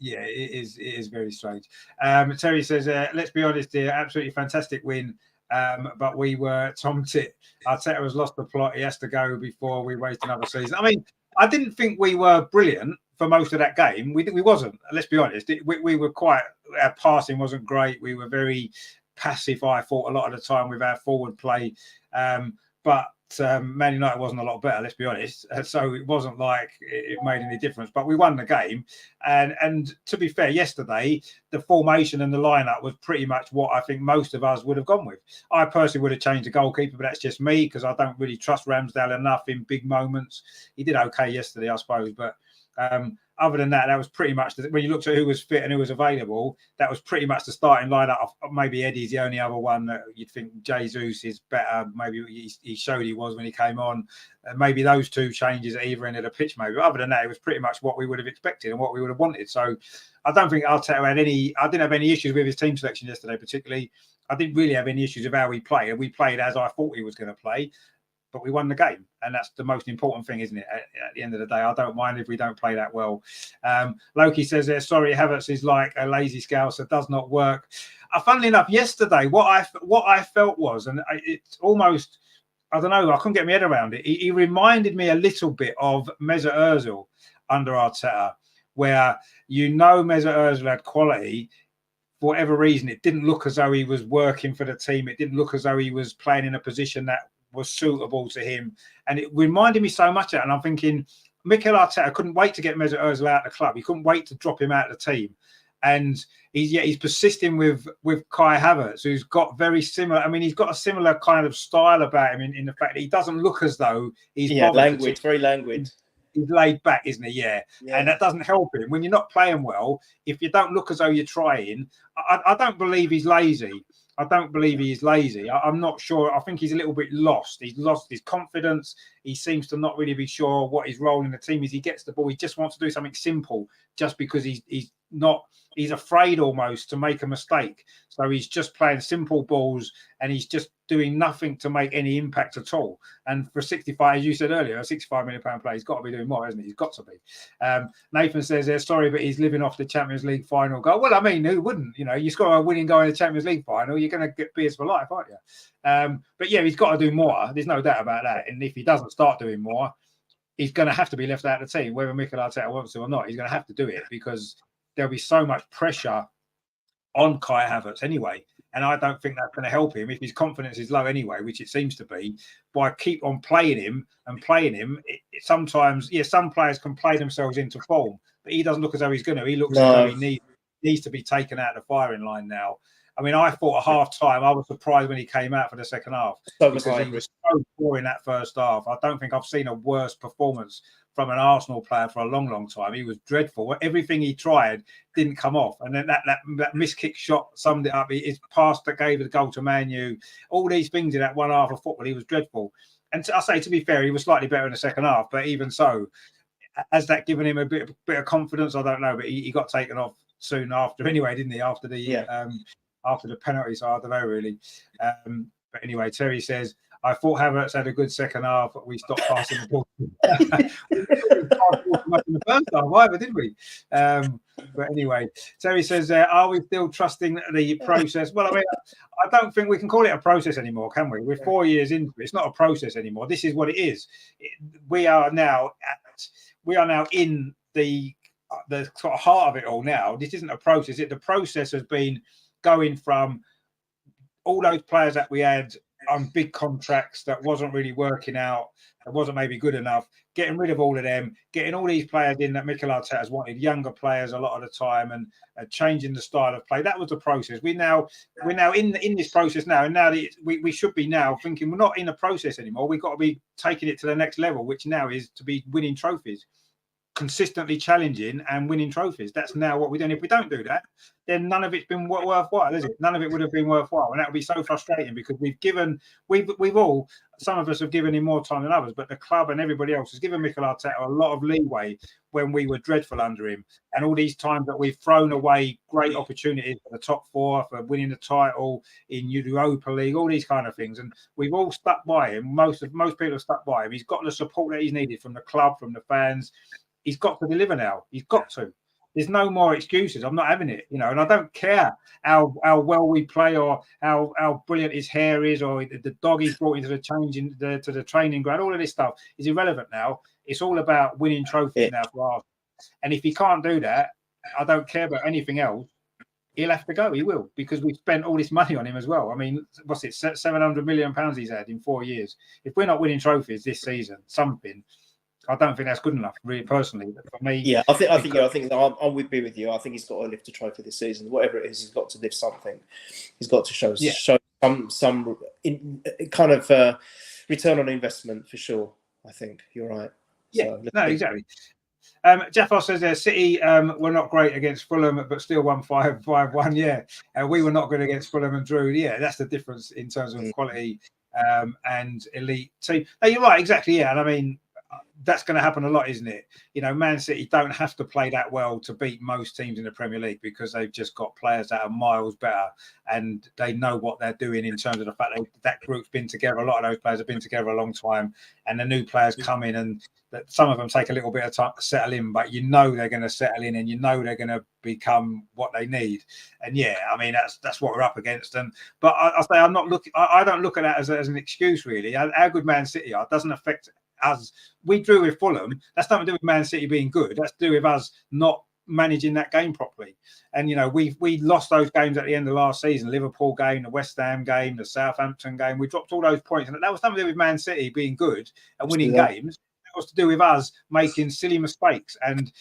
Yeah, it is very strange. Terry says, let's be honest here, absolutely fantastic win. But we were Tom Tit. Arteta has lost the plot. He has to go before we waste another season. I mean, I didn't think we were brilliant for most of that game. We wasn't. Let's be honest. We were quite. Our passing wasn't great. We were very passive, I thought, a lot of the time with our forward play. But Man United wasn't a lot better, let's be honest. So it wasn't like it made any difference. But we won the game. And to be fair, yesterday, the formation and the lineup was pretty much what I think most of us would have gone with. I personally would have changed the goalkeeper, but that's just me because I don't really trust Ramsdale enough in big moments. He did okay yesterday, I suppose. But other than that, that was pretty much, when you looked at who was fit and who was available, that was pretty much the starting lineup. Maybe Eddie's the only other one that you'd think Jesus is better. Maybe he showed he was when he came on. Maybe those two changes at either end of the pitch, maybe. But other than that, it was pretty much what we would have expected and what we would have wanted. So I don't think Arteta I didn't have any issues with his team selection yesterday, particularly. I didn't really have any issues with how we played. We played as I thought he was going to play. But we won the game, and that's the most important thing, isn't it? At the end of the day, I don't mind if we don't play that well. Loki says there, sorry, Havertz is like a lazy scouser, does not work. Funnily enough, yesterday, what I felt was, and it's almost I don't know. I couldn't get my head around it. He reminded me a little bit of Mesut Ozil under Arteta, where Mesut Ozil had quality. For whatever reason, it didn't look as though he was working for the team. It didn't look as though he was playing in a position that was suitable to him. And it reminded me so much of that. And I'm thinking, Mikel Arteta couldn't wait to get Mesut Ozil out of the club. He couldn't wait to drop him out of the team. And he's persisting with Kai Havertz, who's got very similar. I mean, he's got a similar kind of style about him in the fact that he doesn't look as though he's very languid. He's laid back, isn't he? Yeah. And that doesn't help him when you're not playing well. If you don't look as though you're trying, I don't believe he's lazy. I don't believe he is lazy. I'm not sure. I think he's a little bit lost. He's lost his confidence. He seems to not really be sure what his role in the team is. He gets the ball. He just wants to do something simple just because he's afraid almost to make a mistake. So he's just playing simple balls and he's just doing nothing to make any impact at all. And for 65, as you said earlier, a £65 million player, he's got to be doing more, hasn't he? He's got to be. Nathan says, sorry, but he's living off the Champions League final goal. Well, I mean, who wouldn't? You score a winning goal in the Champions League final, you're going to get beers for life, aren't you? But yeah, he's got to do more. There's no doubt about that. And if he doesn't start doing more, he's going to have to be left out of the team, whether Mikel Arteta wants to or not. He's going to have to do it because there'll be so much pressure on Kai Havertz anyway. And I don't think that's going to help him if his confidence is low anyway, which it seems to be. By keep on playing him, sometimes, some players can play themselves into form, but he doesn't look as though he's going to. He looks as though he needs to be taken out of the firing line now. I mean, I thought at half time, I was surprised when he came out for the second half because he was so poor in that first half. I don't think I've seen a worse performance from an Arsenal player for a long, long time. He was dreadful. Everything he tried didn't come off. And then that missed kick shot summed it up. His pass that gave the goal to Man U. All these things in that one half of football, he was dreadful. And I say, to be fair, he was slightly better in the second half. But even so, has that given him a bit of confidence? I don't know. But he got taken off soon after anyway, didn't he? After the penalty. So I don't know, really. But anyway, Terry says, I thought Havertz had a good second half, but we stopped passing the ball. We didn't pass much in the first half either, did we? But anyway, Terry says, are we still trusting the process? Well, I mean, I don't think we can call it a process anymore, can we? We're 4 years into it. It's not a process anymore. This is what it is. We are now in the sort of heart of it all now. This isn't a process. The process has been going from all those players that we had on big contracts that wasn't really working out, that wasn't maybe good enough, getting rid of all of them, getting all these players in that Mikel Arteta has wanted, younger players a lot of the time, and changing the style of play. That was the process. We're now in this process now, and now we should be now thinking we're not in a process anymore. We've got to be taking it to the next level, which now is to be winning trophies, consistently challenging and winning trophies. That's now what we're doing. If we don't do that, then none of it's been worthwhile, is it? None of it would have been worthwhile, and that would be so frustrating because we've all, some of us have given him more time than others, but the club and everybody else has given Mikel Arteta a lot of leeway when we were dreadful under him, and all these times that we've thrown away great opportunities for the top four, for winning the title in Europa League, all these kind of things, and we've all stuck by him. Most people have stuck by him. He's got the support that he's needed from the club, from the fans. He's got to deliver now. He's got to. There's no more excuses. I'm not having it, and I don't care how well we play or how brilliant his hair is or the dog he's brought into the training ground. All of this stuff is irrelevant now. It's all about winning trophies now for Arsenal. And if he can't do that, I don't care about anything else. He'll have to go. He will, because we've spent all this money on him as well. I mean, what's it? £700 million he's had in 4 years. If we're not winning trophies this season, I don't think that's good enough, really, personally. But for me, I think I'm with you. I think he's got to lift a trophy this season. Whatever it is, he's got to lift something. He's got to show some kind of return on investment for sure. I think you're right. Yeah, so, exactly. Jaffos says City were not great against Fulham, but still won 5-1. Yeah, we were not good against Fulham and drew. Yeah, that's the difference in terms of quality and elite team. No, you're right, exactly. Yeah, and I mean, that's going to happen a lot, isn't it? You know, Man City don't have to play that well to beat most teams in the Premier League because they've just got players that are miles better and they know what they're doing in terms of the fact that group's been together. A lot of those players have been together a long time, and the new players come in and that some of them take a little bit of time to settle in, but you know they're going to settle in and you know they're going to become what they need. And yeah, I mean that's what we're up against. And but I say I'm not looking. I don't look at that as an excuse really. How good Man City are doesn't affect us. We drew with Fulham. That's nothing to do with Man City being good. That's to do with us not managing that game properly. And you know, we lost those games at the end of last season. Liverpool game, the West Ham game, the Southampton game. We dropped all those points, and that was nothing to do with Man City being good and winning games. It was to do with us making silly mistakes and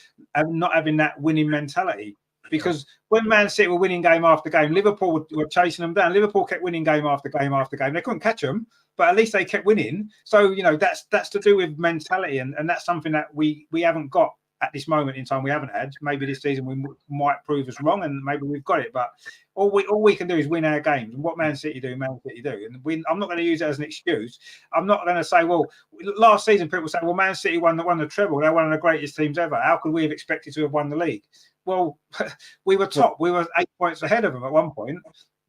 not having that winning mentality. Because when Man City were winning game after game, Liverpool were chasing them down. Liverpool kept winning game after game after game. They couldn't catch them, but at least they kept winning. So, you know, that's to do with mentality. And that's something that we haven't got at this moment in time. We haven't had. Maybe this season we might prove us wrong and maybe we've got it. But all we can do is win our games. And what Man City do, Man City do. And I'm not going to use it as an excuse. I'm not going to say, well, last season people say, well, Man City won the treble. They're one of the greatest teams ever. How could we have expected to have won the league? Well, we were top. We were 8 points ahead of them at one point,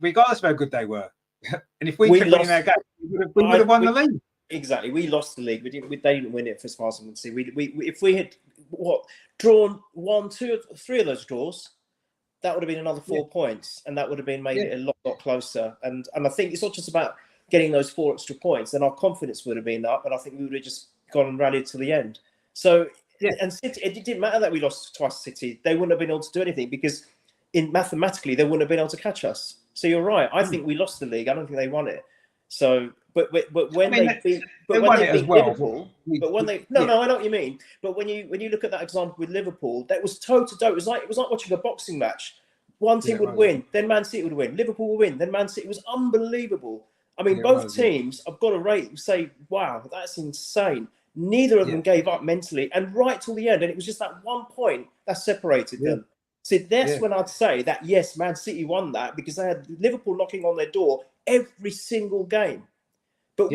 regardless of how good they were. And if we kept winning our game, we would have won the league. Exactly. We lost the league. They didn't win it for as far as I can see. If we had drawn 1, 2, 3 of those draws, that would have been another 4 points, and that would have been made it a lot closer. And I think it's not just about getting those 4 extra points. Then our confidence would have been up, and I think we would have just gone and rallied to the end. So. Yeah. And City, it didn't matter that we lost twice to City. They wouldn't have been able to do anything because mathematically they wouldn't have been able to catch us. So you're right. I think we lost the league. I don't think they won it. So, but when they beat Liverpool, I know what you mean. But when you look at that example with Liverpool, that was toe to toe. It was like watching a boxing match. One team would win, then Man City would win. Liverpool would win, then Man City. It was unbelievable. I mean, both teams, I've got to say, wow, that's insane. Neither of them gave up mentally, and right till the end, and it was just that 1 point that separated them. So that's when I'd say that yes, Man City won that because they had Liverpool knocking on their door every single game. But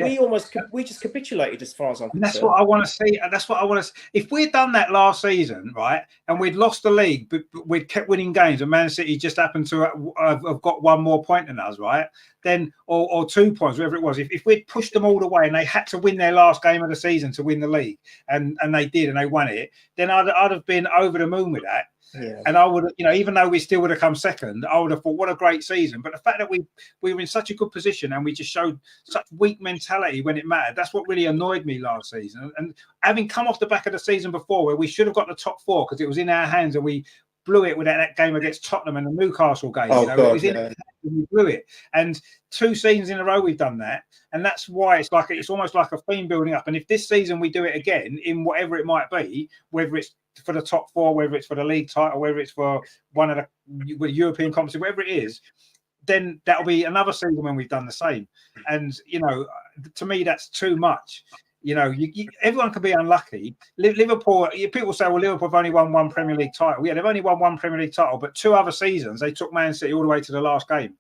we just capitulated as far as I'm concerned. That's what I want to see. That's what I want to see. If we'd done that last season, right, and we'd lost the league, but we'd kept winning games, and Man City just happened to have got 1 more point than us, right? Then, or 2 points, whatever it was. If we'd pushed them all the way and they had to win their last game of the season to win the league, and they did, and they won it, then I'd have been over the moon with that. Yeah. And I would, even though we still would have come second, I would have thought, what a great season. But the fact that we were in such a good position and we just showed such weak mentality when it mattered, that's what really annoyed me last season. And having come off the back of the season before where we should have got the top 4 because it was in our hands and we blew it with that game against Tottenham and the Newcastle game. It was in our hands and we blew it. And 2 seasons in a row we've done that. And that's why it's almost like a theme building up. And if this season we do it again in whatever it might be, whether it's for the top 4, whether it's for the league title, whether it's for one of the European competition, whatever it is, then that'll be another season when we've done the same. And, to me, that's too much. Everyone can be unlucky. Liverpool, people say, well, Liverpool have only won 1 Premier League title. Yeah, they've only won 1 Premier League title, but 2 other seasons, they took Man City all the way to the last game.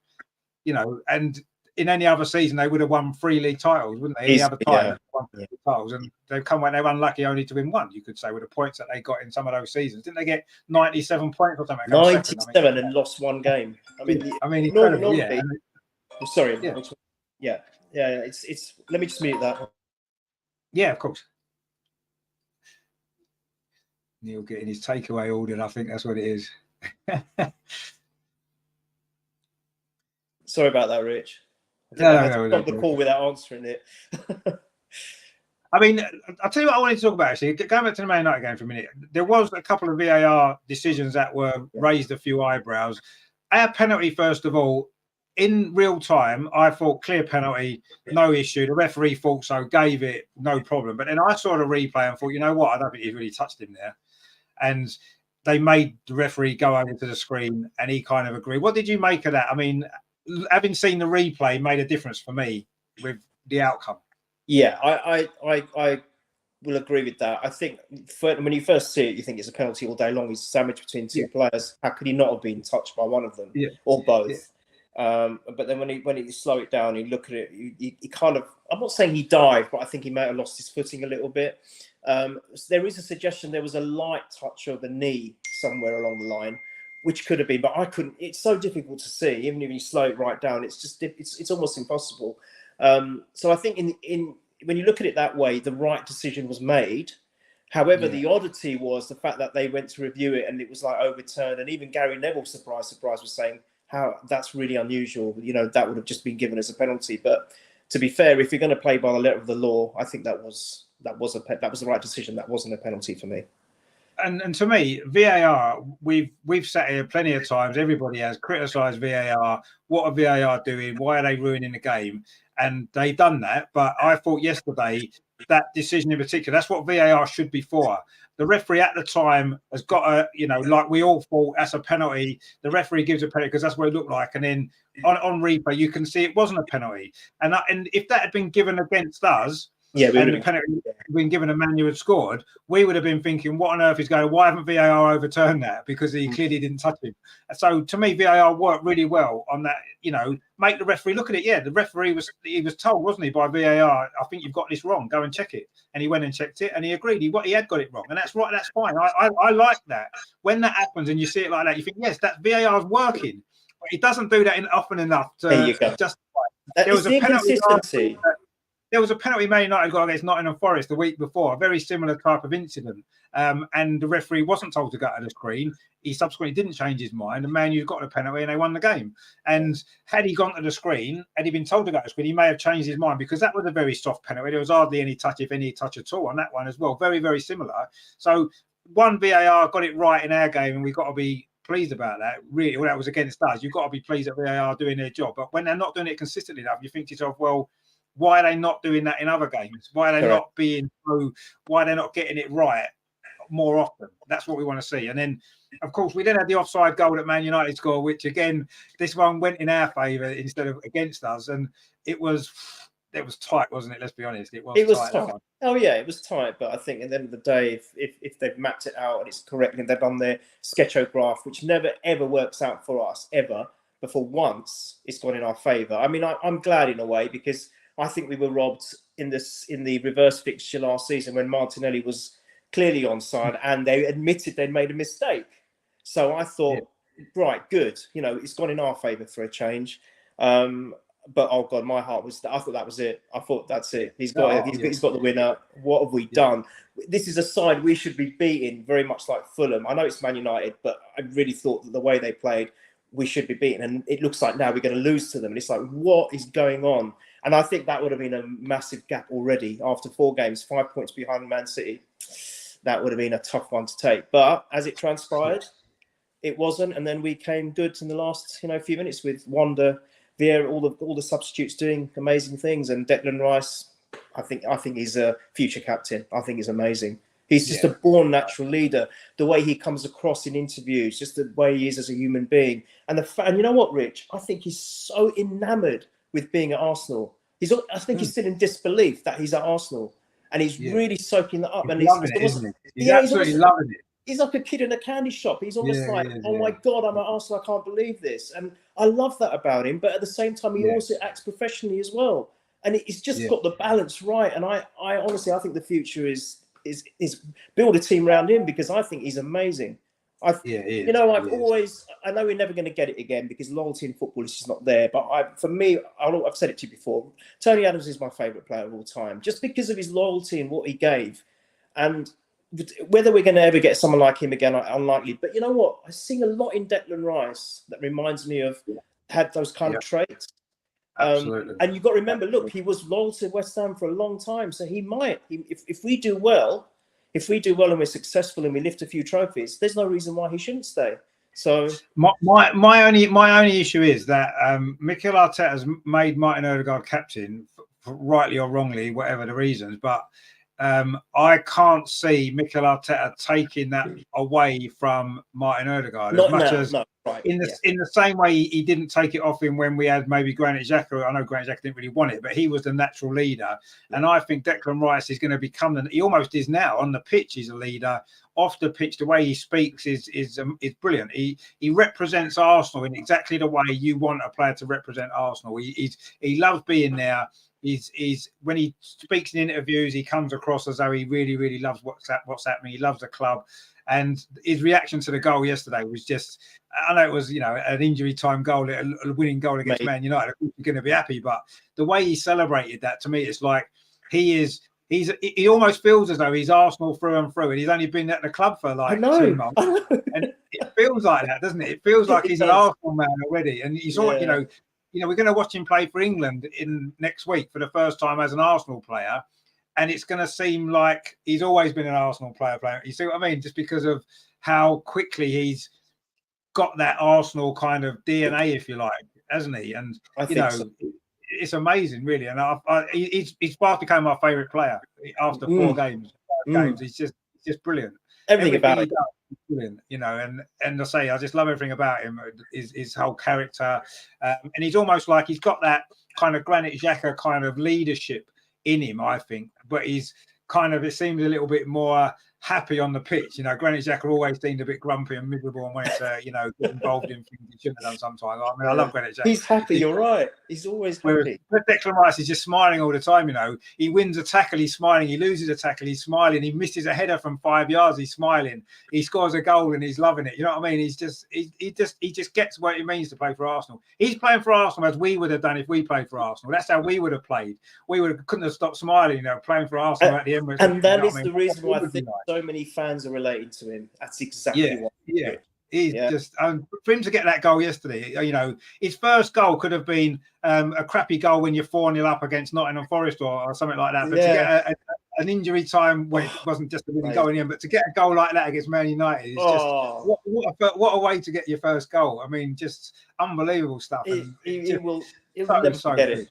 And in any other season, they would have won 3 league titles, wouldn't they? Any other time, won 3 titles, and they've come when they were unlucky only to win 1. You could say with the points that they got in some of those seasons, didn't they get 97 points or something? 97 and lost 1 game. Incredible. Normally, sorry. Yeah. It's. Let me just mute that. Yeah, of course. Neil getting his takeaway ordered. I think that's what it is. Sorry about that, Rich. No, the call without answering it. I mean, I'll tell you what I wanted to talk about, actually. Going back to the Man United game for a minute, there was a couple of VAR decisions that were raised a few eyebrows. Our penalty, first of all, in real time, I thought clear penalty, no issue. The referee thought so, gave it, no problem. But then I saw the replay and thought, you know what? I don't think he really touched him there. And they made the referee go over to the screen and he kind of agreed. What did you make of that? I mean, having seen the replay made a difference for me with the outcome. Yeah, I will agree with that. I think when you first see it, you think it's a penalty all day long. He's sandwiched between 2 players. How could he not have been touched by one of them or both? Yeah. But then when you slow it down, you look at it, he kind of, I'm not saying he dived, but I think he may have lost his footing a little bit. So there is a suggestion there was a light touch of the knee somewhere along the line, which could have been, but I couldn't. It's so difficult to see, even if you slow it right down. It's just it's almost impossible. So I think in when you look at it that way, the right decision was made. However, the oddity was the fact that they went to review it and it was like overturned. And even Gary Neville, surprise, was saying how that's really unusual. You know, that would have just been given as a penalty. But to be fair, if you're going to play by the letter of the law, I think that was the right decision. That wasn't a penalty for me. And to me, VAR, we've sat here plenty of times. Everybody has criticised VAR. What are VAR doing? Why are they ruining the game? And they've done that. But I thought yesterday that decision in particular, that's what VAR should be for. The referee at the time has got a, you know, like we all thought, that's a penalty. The referee gives a penalty because that's what it looked like. And then on replay, you can see it wasn't a penalty. And if that had been given against us, and the penalty been given a man who had scored, we would have been thinking, what on earth is going on? Why haven't VAR overturned that? Because he clearly didn't touch him. So to me, VAR worked really well on that, you know, make the referee look at it. Yeah, the referee was told, wasn't he, by VAR, I think you've got this wrong, go and check it. And he went and checked it and he agreed he had got it wrong. And that's right, that's fine. I like that. When that happens and you see it like that, you think, yes, that VAR is working. But it doesn't do that often enough to justify. There was a penalty. There was a penalty Man United got against Nottingham Forest the week before, a very similar type of incident. And the referee wasn't told to go to the screen. He subsequently didn't change his mind. And Man U got a penalty and they won the game. And had he gone to the screen, had he been told to go to the screen, he may have changed his mind because that was a very soft penalty. There was hardly any touch, if any touch at all, on that one as well. Very, very similar. So one, VAR got it right in our game and we've got to be pleased about that. Really, well, that was against us. You've got to be pleased that VAR are doing their job. But when they're not doing it consistently enough, you think to yourself, well, why are they not doing that in other games? Why are they not being through? Why are they not getting it right more often? That's what we want to see. And then, of course, we then had the offside goal that Man United scored, which again, this one went in our favour instead of against us. And it was tight, wasn't it? Let's be honest. It was tight. Oh yeah, it was tight. But I think at the end of the day, if they've mapped it out and it's correct and they've done their sketchograph, which never ever works out for us ever, but for once it's gone in our favour. I mean, I'm glad in a way because I think we were robbed in the reverse fixture last season when Martinelli was clearly onside and they admitted they'd made a mistake. So I thought, right, good. You know, it's gone in our favour for a change. But oh God, my heart was. I thought that was it. I thought that's it. He's got the winner. What have we done? This is a side we should be beating, very much like Fulham. I know it's Man United, but I really thought that the way they played, we should be beaten. And it looks like now we're going to lose to them. And it's like, what is going on? And I think that would have been a massive gap already after 4 games, 5 points behind Man City. That would have been a tough one to take. But as it transpired, it wasn't. And then we came good in the last, few minutes with Wanda, Vieira, all the substitutes doing amazing things. And Declan Rice, I think he's a future captain. I think he's amazing. He's just a born natural leader. The way he comes across in interviews, just the way he is as a human being. And you know what, Rich? I think he's so enamoured with being at Arsenal. I think he's still in disbelief that he's at Arsenal, and he's really soaking that up. He's loving it, isn't he? He's absolutely loving it. He's like a kid in a candy shop. He's almost my God, I'm at Arsenal. I can't believe this, and I love that about him. But at the same time, he also acts professionally as well, and he's just got the balance right. And I honestly, I think the future is build a team around him because I think he's amazing. I know we're never going to get it again because loyalty in football is just not there. But for me, I've said it to you before. Tony Adams is my favourite player of all time, just because of his loyalty and what he gave. And whether we're going to ever get someone like him again, unlikely. But you know what? I see a lot in Declan Rice that reminds me of had those kind of traits. Absolutely. And you've got to remember, look, he was loyal to West Ham for a long time, so he might. If we do well. If we do well and we're successful and we lift a few trophies, there's no reason why he shouldn't stay. So my only issue is that Mikel Arteta has made Martin Odegaard captain, rightly or wrongly, whatever the reasons. But I can't see Mikel Arteta taking that away from Martin Odegaard not in the same way he didn't take it off him when we had maybe Granit Xhaka. I know Granit Xhaka didn't really want it, but he was the natural leader. And I think Declan Rice is going to become he almost is now on the pitch. He's a leader. Off the pitch, the way he speaks is brilliant. He represents Arsenal in exactly the way you want a player to represent Arsenal. He loves being there. He's when he speaks in interviews, he comes across as though he really, really loves what's happening. He loves the club. And his reaction to the goal yesterday was just, I know it was, an injury time goal, a winning goal against Man United. Of course, you're going to be happy, but the way he celebrated that, to me, it's like he almost feels as though he's Arsenal through and through, and he's only been at the club for like 2 months. And it feels like that, doesn't it? It feels like he's an Arsenal man already. And you saw, we're going to watch him play for England next week for the first time as an Arsenal player. And it's going to seem like he's always been an Arsenal player. You see what I mean? Just because of how quickly he's got that Arsenal kind of DNA, if you like, hasn't he? And, it's amazing, really. And he's fast become my favourite player after 4 games. 5 games. He's just brilliant. Everything about it. Brilliant, and I say I just love everything about him, his whole character, and he's almost like he's got that kind of Granit Xhaka kind of leadership in him, I think, but he's kind of, it seems a little bit more happy on the pitch. Granit Xhaka always seemed a bit grumpy and miserable and wanted to, get involved in things he shouldn't have done sometimes. I mean, I love Granit Xhaka. He's happy, you're right. He's always happy. Declan Rice is just smiling all the time, He wins a tackle, he's smiling. He loses a tackle, he's smiling. He misses a header from 5 yards, he's smiling. He scores a goal and he's loving it. You know what I mean? He just gets what it means to play for Arsenal. He's playing for Arsenal as we would have done if we played for Arsenal. That's how we would have played. Couldn't have stopped smiling, playing for Arsenal at the Emirates. And that is the reason why I think so many fans are related to him. That's exactly what. Yeah. He's just for him to get that goal yesterday. His first goal could have been a crappy goal when you're 4-0 up against Nottingham Forest or something like that. But to get an injury time when it wasn't just a winning goal in the end, but to get a goal like that against Man United is just what a way to get your first goal. I mean, just unbelievable stuff. He will never forget it.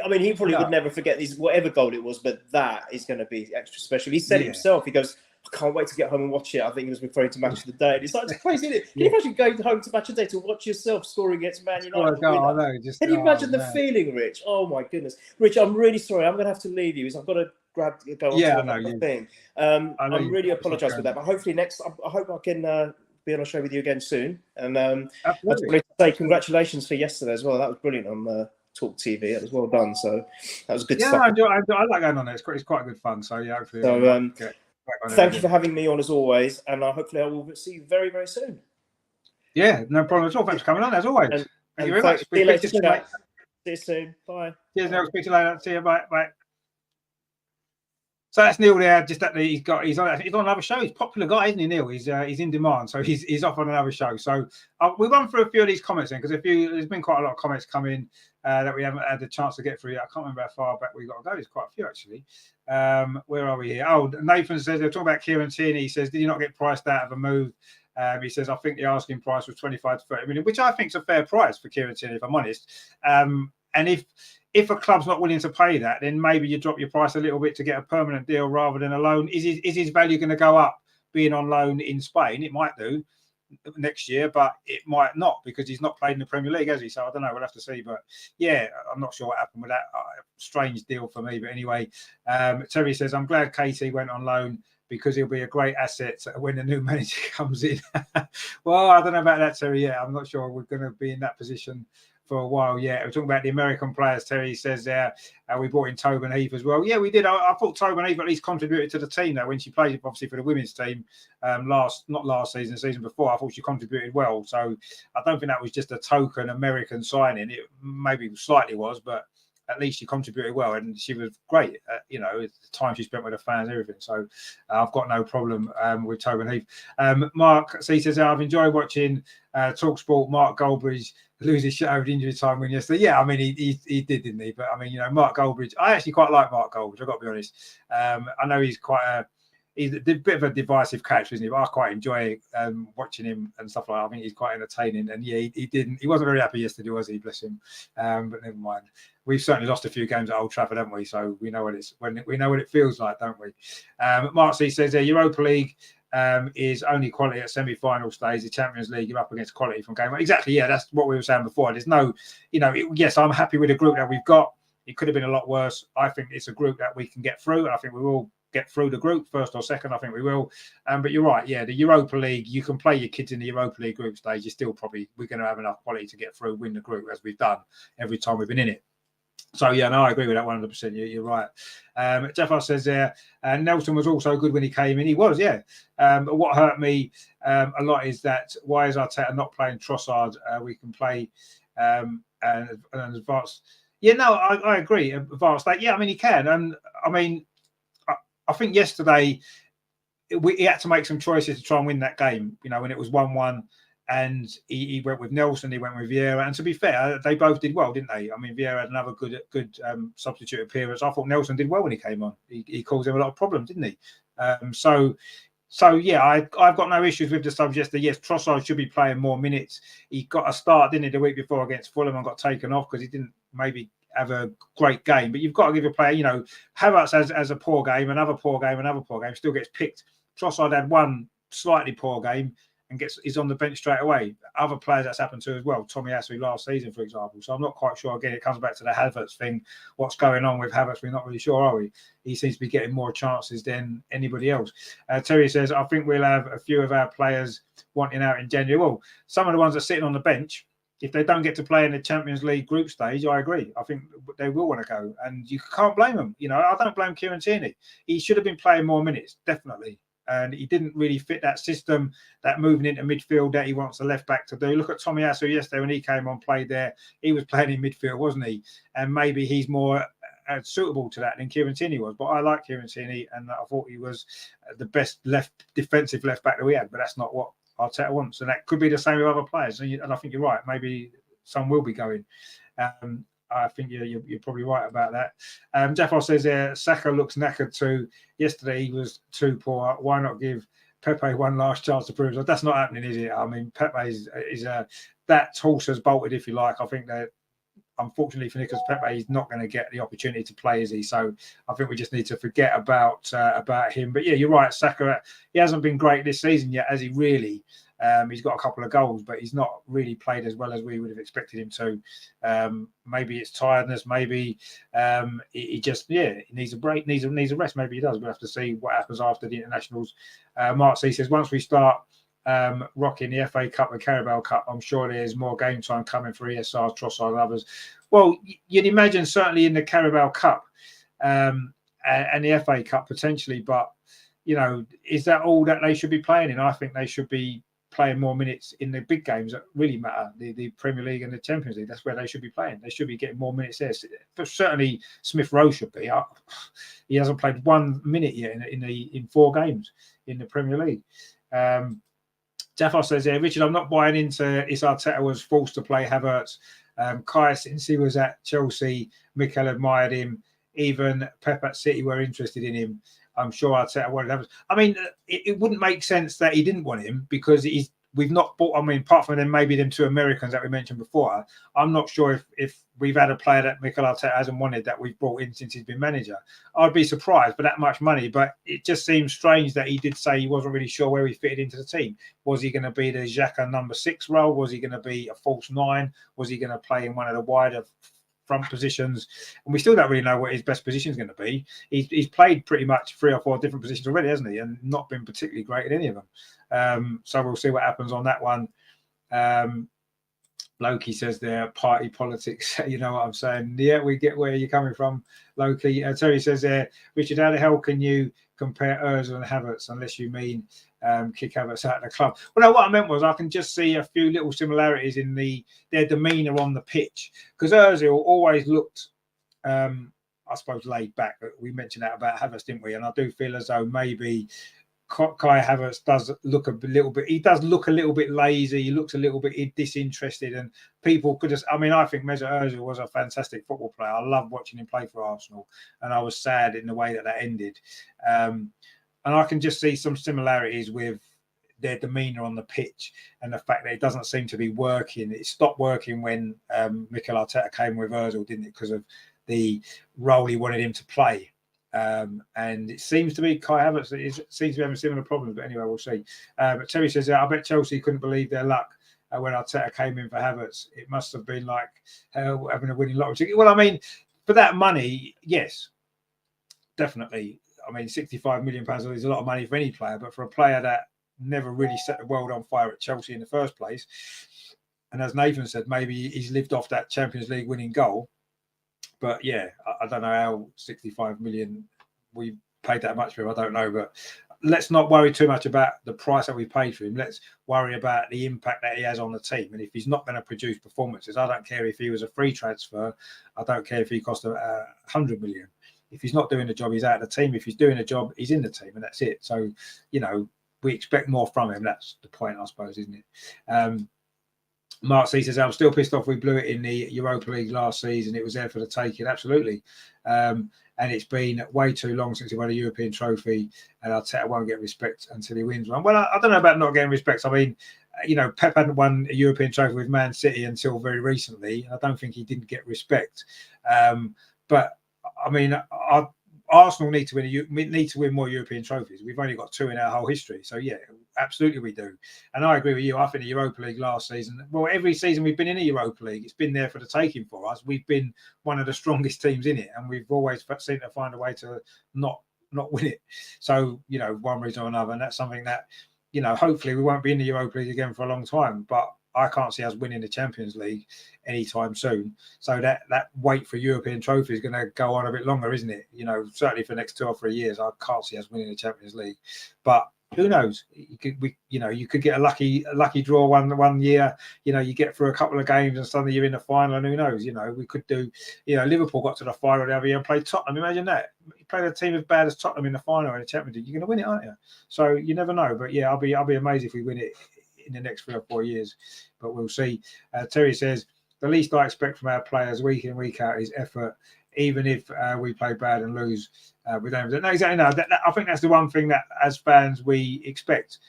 I mean, he probably would never forget whatever goal it was, but that is going to be extra special. He said it himself. He goes, I can't wait to get home and watch it. I think he was referring to Match of the Day. And it's like, it's crazy, isn't it? Can you imagine going home to Match of the Day to watch yourself scoring against Man United? Can you imagine the feeling, Rich? Oh, my goodness. Rich, I'm really sorry. I'm going to have to leave you. I've got to go on to another thing. I really apologise for that. But hopefully I hope I can be on a show with you again soon. And I just wanted to say congratulations for yesterday as well. That was brilliant on Talk TV. It was well done. So that was good stuff. I like going on there. It's quite good fun. So, hopefully. So, thank you for having me on as always, and hopefully I will see you very, very soon. Yeah, no problem at all. Thanks for coming on as always. Thank you very much. See you later. See you soon. Bye. Cheers, Neil. Speak to you later. See you. Bye. So that's Neil there. Just that he's on another show. He's a popular guy, isn't he, Neil? He's in demand, so he's off on another show. So we'll run through a few of these comments then, because there's been quite a lot of comments coming that we haven't had the chance to get through yet. I can't remember how far back we got to go. There's quite a few actually. Where are we here? Oh, Nathan says they're talking about Kieran Tierney. He says, did you not get priced out of a move? He says, I think the asking price was 25 to 30 million, which I think is a fair price for Kieran Tierney, if I'm honest. And if a club's not willing to pay that, then maybe you drop your price a little bit to get a permanent deal rather than a loan. Is his value going to go up being on loan in Spain? It might do next year, but it might not, because he's not played in the Premier League, has he? So I don't know. We'll have to see. But yeah, I'm not sure what happened with that. Strange deal for me. But anyway, Terry says, I'm glad KT went on loan because he'll be a great asset when the new manager comes in. Well, I don't know about that, Terry. Yeah, I'm not sure we're going to be in that position for a while. Yeah, we're talking about the American players. Terry says there, we brought in Tobin Heath as well. Yeah, we did. I thought Tobin Heath at least contributed to the team though when she played, obviously for the women's team not last season, the season before. I thought she contributed well. So I don't think that was just a token American signing. It maybe slightly was, but at least she contributed well, and she was great. The time she spent with the fans, everything. So I've got no problem with Tobin Heath. Mark C says, I've enjoyed watching TalkSport. Mark Goldbridge lose his shit over the injury time win yesterday. Yeah, I mean he did, didn't he? But I mean, Mark Goldbridge. I actually quite like Mark Goldbridge. I've got to be honest. I know he's a bit of a divisive character, isn't he? But I quite enjoy watching him and stuff like that. I think he's quite entertaining. And yeah, he wasn't very happy yesterday, was he? Bless him. But never mind. We've certainly lost a few games at Old Trafford, haven't we? So we know what it feels like, don't we? Mark C says Europa League is only quality at semi-final stage. The Champions League, you're up against quality from game one. Exactly, yeah, that's what we were saying before. There's no, yes, I'm happy with the group that we've got. It could have been a lot worse. I think it's a group that we can get through, and I think we will get through the group, first or second. I think we will. But you're right, yeah, the Europa League, you can play your kids in the Europa League group stage. You're still we're going to have enough quality to get through, win the group, as we've done every time we've been in it. So, yeah, no, I agree with that 100%. You're right. Jeff says there, Nelson was also good when he came in. He was, yeah. But what hurt me a lot is that why is Arteta not playing Trossard? We can play and advance. Yeah, no, I agree. Advanced state. Yeah, I mean, he can. And I mean, I think yesterday he had to make some choices to try and win that game, when it was 1-1. And he went with Nelson, he went with Vieira. And to be fair, they both did well, didn't they? I mean, Vieira had another good substitute appearance. I thought Nelson did well when he came on. He caused him a lot of problems, didn't he? So yeah, I've got no issues with the subs yesterday. Yes, Trossard should be playing more minutes. He got a start, didn't he, the week before against Fulham and got taken off because he didn't maybe have a great game. But you've got to give a player, Havertz has a poor game, another poor game, still gets picked. Trossard had one slightly poor game and is on the bench straight away. Other players that's happened to as well. Tomiyasu last season, for example. So I'm not quite sure. Again, it comes back to the Havertz thing. What's going on with Havertz? We're not really sure, are we? He seems to be getting more chances than anybody else. Terry says, I think we'll have a few of our players wanting out in January. Well, some of the ones that are sitting on the bench, if they don't get to play in the Champions League group stage, I agree. I think they will want to go. And you can't blame them. I don't blame Kieran Tierney. He should have been playing more minutes, definitely. And he didn't really fit that system, that moving into midfield that he wants the left back to do. Look at Tomiyasu yesterday when he came on, played there. He was playing in midfield, wasn't he? And maybe he's more suitable to that than Kieran Tierney was. But I like Kieran Tierney, and I thought he was the best defensive left back that we had. But that's not what Arteta wants. And that could be the same with other players. And I think you're right. Maybe some will be going. I think you're probably right about that. Jafar says Saka looks knackered too. Yesterday he was too poor. Why not give Pepe one last chance to prove it? That's not happening, is it? I mean, Pepe is that horse has bolted, if you like. I think that unfortunately for Nicolas Pepe, he's not going to get the opportunity to play, is he? So I think we just need to forget about him. But yeah, you're right. Saka, he hasn't been great this season yet, has he really? He's got a couple of goals, but he's not really played as well as we would have expected him to. Maybe it's tiredness. Maybe he just he needs a break, needs a rest. Maybe he does. We'll have to see what happens after the internationals. Mark C says once we start rocking the FA Cup and Carabao Cup, I'm sure there's more game time coming for ESRs, Trossard, and others. Well, you'd imagine certainly in the Carabao Cup and the FA Cup potentially, but is that all that they should be playing in? I think they should be playing more minutes in the big games that really matter, the Premier League and the Champions League. That's where they should be playing. They should be getting more minutes there. But certainly Smith Rowe should be. He hasn't played 1 minute yet in 4 games in the Premier League. Jafar says, Richard, I'm not buying into this. Arteta was forced to play Havertz. Kai, since he was at Chelsea, Mikel admired him. Even Pep at City were interested in him. I'm sure Arteta wanted Havertz. I mean, it wouldn't make sense that he didn't want him because we've not bought. I mean, apart from them, maybe them 2 Americans that we mentioned before. I'm not sure if we've had a player that Mikel Arteta hasn't wanted that we've brought in since he's been manager. I'd be surprised for that much money, but it just seems strange that he did say he wasn't really sure where he fitted into the team. Was he going to be the Xhaka number 6 role? Was he going to be a false 9? Was he going to play in one of the wider front positions? And we still don't really know what his best position is going to be. He's played pretty much 3 or 4 different positions already, hasn't he? And not been particularly great at any of them. So we'll see what happens on that one. Loki says there, party politics. You know what I'm saying? Yeah, we get where you're coming from, Loki. Terry says there, Richard, how the hell can you compare Ozil and Havertz unless you mean kick Havertz out of the club? Well, no, what I meant was I can just see a few little similarities in their demeanour on the pitch, because Ozil always looked, I suppose, laid back. We mentioned that about Havertz, didn't we? And I do feel as though maybe Kai Havertz does look a little bit. He does look a little bit lazy. He looks a little bit disinterested, and people could just. I mean, I think Mesut Ozil was a fantastic football player. I love watching him play for Arsenal, and I was sad in the way that ended. And I can just see some similarities with their demeanour on the pitch and the fact that it doesn't seem to be working. It stopped working when Mikel Arteta came with Ozil, didn't it? Because of the role he wanted him to play. And it seems to be Kai Havertz seems to be having similar problems. But anyway, we'll see. But Terry says, I bet Chelsea couldn't believe their luck when Arteta came in for Havertz. It must have been like having a winning lottery ticket. Well, I mean, for that money, yes, definitely. I mean, £65 million is a lot of money for any player, but for a player that never really set the world on fire at Chelsea in the first place, and as Nathan said, maybe he's lived off that Champions League winning goal. But yeah, I don't know how 65 million we paid that much for him. I don't know, but let's not worry too much about the price that we paid for him. Let's worry about the impact that he has on the team. And if he's not going to produce performances, I don't care if he was a free transfer. I don't care if he cost 100 million. If he's not doing the job, he's out of the team. If he's doing the job, he's in the team, and that's it. So, we expect more from him. That's the point, I suppose, isn't it? Mark C says, I'm still pissed off we blew it in the Europa League last season. It was there for the taking, absolutely. And it's been way too long since he won a European trophy, and Arteta won't get respect until he wins one. Well, I don't know about not getting respect. I mean, Pep hadn't won a European trophy with Man City until very recently. I don't think he didn't get respect. But, I mean, Arsenal need to win more European trophies. We've only got 2 in our whole history. So, yeah, absolutely we do. And I agree with you. I think the Europa League last season, well, every season we've been in the Europa League, it's been there for the taking for us. We've been one of the strongest teams in it, and we've always seemed to find a way to not win it. So, one reason or another. And that's something that, hopefully we won't be in the Europa League again for a long time. But I can't see us winning the Champions League anytime soon. So that wait for European trophy is going to go on a bit longer, isn't it? Certainly for the next 2 or 3 years, I can't see us winning the Champions League. But who knows? You could get a lucky draw one year. You get through a couple of games and suddenly you're in the final, and who knows? We could do. Liverpool got to the final the other year and played Tottenham. Imagine that. You played a team as bad as Tottenham in the final in the Champions League. You're going to win it, aren't you? So you never know. But yeah, I'll be amazed if we win it in the next 3 or 4 years, but we'll see. Terry says, the least I expect from our players week in, week out is effort, even if we play bad and lose. We don't. No, exactly. No, I think that's the one thing that as fans we expect,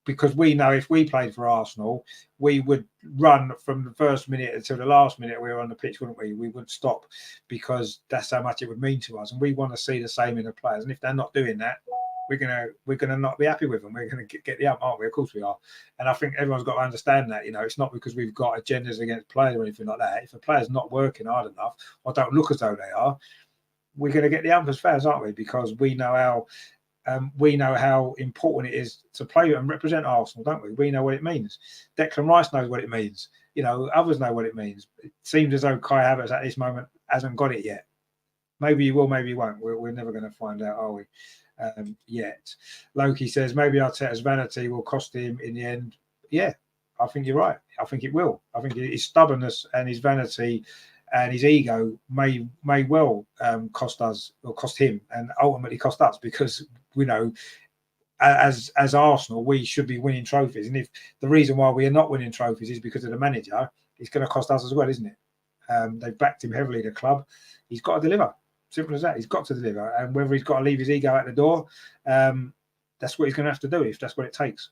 because we know if we played for Arsenal, we would run from the first minute until the last minute we were on the pitch, wouldn't we? We wouldn't stop, because that's how much it would mean to us, and we want to see the same in the players. And if they're not doing that, we're gonna not be happy with them. We're gonna get the up, aren't we? Of course we are. And I think everyone's got to understand that. It's not because we've got agendas against players or anything like that. If a player's not working hard enough or don't look as though they are, we're going to get the ump as fans, aren't we? Because we know how important it is to play and represent Arsenal, don't we? We know what it means. Declan Rice knows what it means. Others know what it means. It seems as though Kai Havertz at this moment hasn't got it yet. Maybe he will, maybe he won't. We're never going to find out, are we? Yet. Loki says maybe Arteta's vanity will cost him in the end. Yeah, I think you're right. I think it will. I think his stubbornness and his vanity and his ego may well cost us or cost him, and ultimately cost us, because as Arsenal we should be winning trophies, and if the reason why we are not winning trophies is because of the manager, it's going to cost us as well, isn't it? They've backed him heavily, the club. He's got to deliver. Simple as that. He's got to deliver, and whether he's got to leave his ego at the door, that's what he's going to have to do if that's what it takes.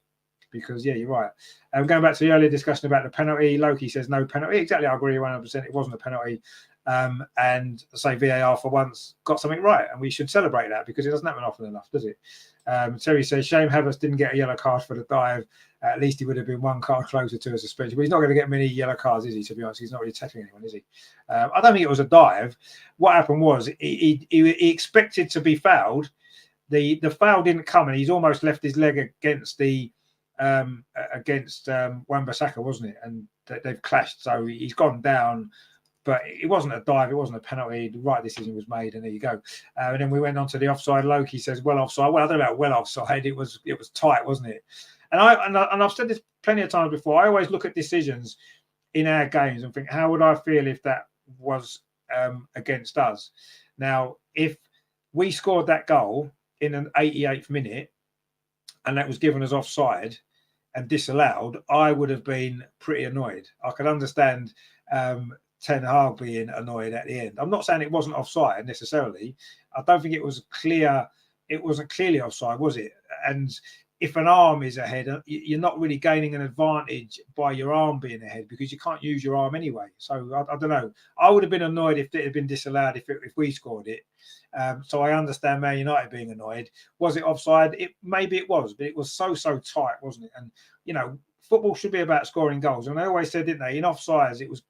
Because yeah, you're right. Going back to the earlier discussion about the penalty, Loki says no penalty. Exactly, I agree 100%. It wasn't a penalty, and say VAR for once got something right, and we should celebrate that, because it doesn't happen often enough, does it? Terry says shame Havertz didn't get a yellow card for the dive. At least he would have been 1 card closer to a suspension. But he's not going to get many yellow cards, is he? To be honest, he's not really tackling anyone, is he? I don't think it was a dive. What happened was he expected to be fouled. The foul didn't come, and he's almost left his leg against Wan-Bissaka, wasn't it? And they've clashed, so he's gone down. But it wasn't a dive, it wasn't a penalty. The right decision was made, and there you go. And then we went on to the offside. Loki says well offside. Well, I don't know about well offside. It was tight, wasn't it? And I've said this plenty of times before. I always look at decisions in our games and think, how would I feel if that was against us? Now, if we scored that goal in an 88th minute and that was given as offside and disallowed, I would have been pretty annoyed. I could understand Ten Hag being annoyed at the end. I'm not saying it wasn't offside necessarily. I don't think it was clear. It wasn't clearly offside, was it? And if an arm is ahead, you're not really gaining an advantage by your arm being ahead because you can't use your arm anyway. So I don't know. I would have been annoyed if it had been disallowed if we scored it. So I understand Man United being annoyed. Was it offside? Maybe it was, but it was so tight, wasn't it? And football should be about scoring goals. And they always said, didn't they, in offsides, it was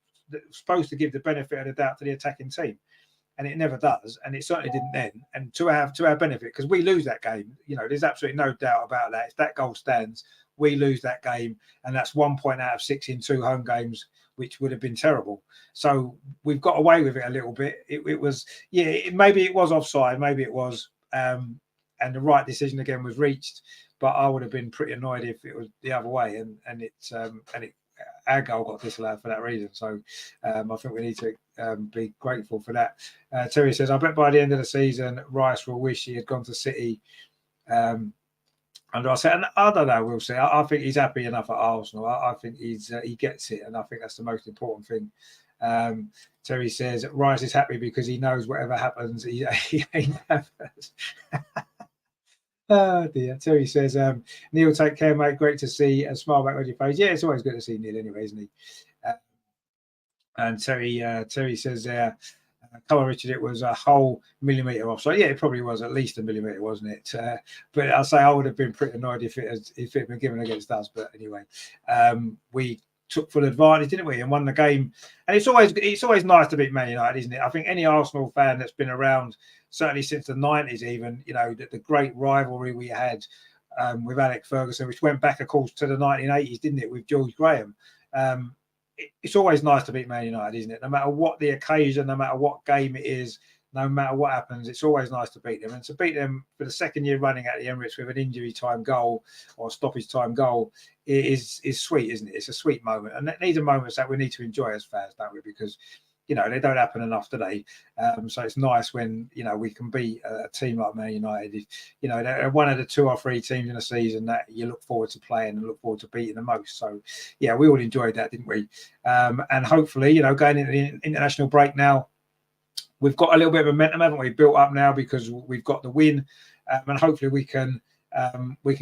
supposed to give the benefit of the doubt to the attacking team. And it never does, and it certainly didn't then. And to our benefit, because we lose that game, there's absolutely no doubt about that. If that goal stands, we lose that game, and that's 1 point out of 6 in 2 home games, which would have been terrible. So we've got away with it a little bit. It was, maybe it was offside, maybe it was, and the right decision again was reached. But I would have been pretty annoyed if it was the other way, and our goal got disallowed for that reason. So I think we need to be grateful for that. Terry says, I bet by the end of the season, Rice will wish he had gone to City. And I said, and I don't know, we'll see. I think he's happy enough at Arsenal. I think he gets it, and I think that's the most important thing. Terry says, Rice is happy because he knows whatever happens, he ain't Havertz. Oh dear. Terry says, Neil, take care, mate. Great to see a smile back on your face. Yeah, it's always good to see Neil anyway, isn't he? And Terry says, come on, Richard, it was a whole millimetre off. So yeah, it probably was at least a millimetre, wasn't it? But I'll say I would have been pretty annoyed if it had been given against us. But anyway, we took full advantage, didn't we, and won the game. And it's always nice to beat Man United, isn't it? I think any Arsenal fan that's been around, certainly since the 90s even, the great rivalry we had with Alex Ferguson, which went back, of course, to the 1980s, didn't it, with George Graham. It's always nice to beat Man United, isn't it? No matter what the occasion, no matter what game it is, no matter what happens, it's always nice to beat them. And to beat them for the second year running at the Emirates with an injury time goal or stoppage time goal is sweet, isn't it? It's a sweet moment. And these are moments that we need to enjoy as fans, don't we? Because they don't happen enough today. So it's nice when, we can beat a team like Man United. They're one of the 2 or 3 teams in a season that you look forward to playing and look forward to beating the most. So, yeah, we all enjoyed that, didn't we? And hopefully, going into the international break now, we've got a little bit of momentum, haven't we, built up now because we've got the win. And hopefully we can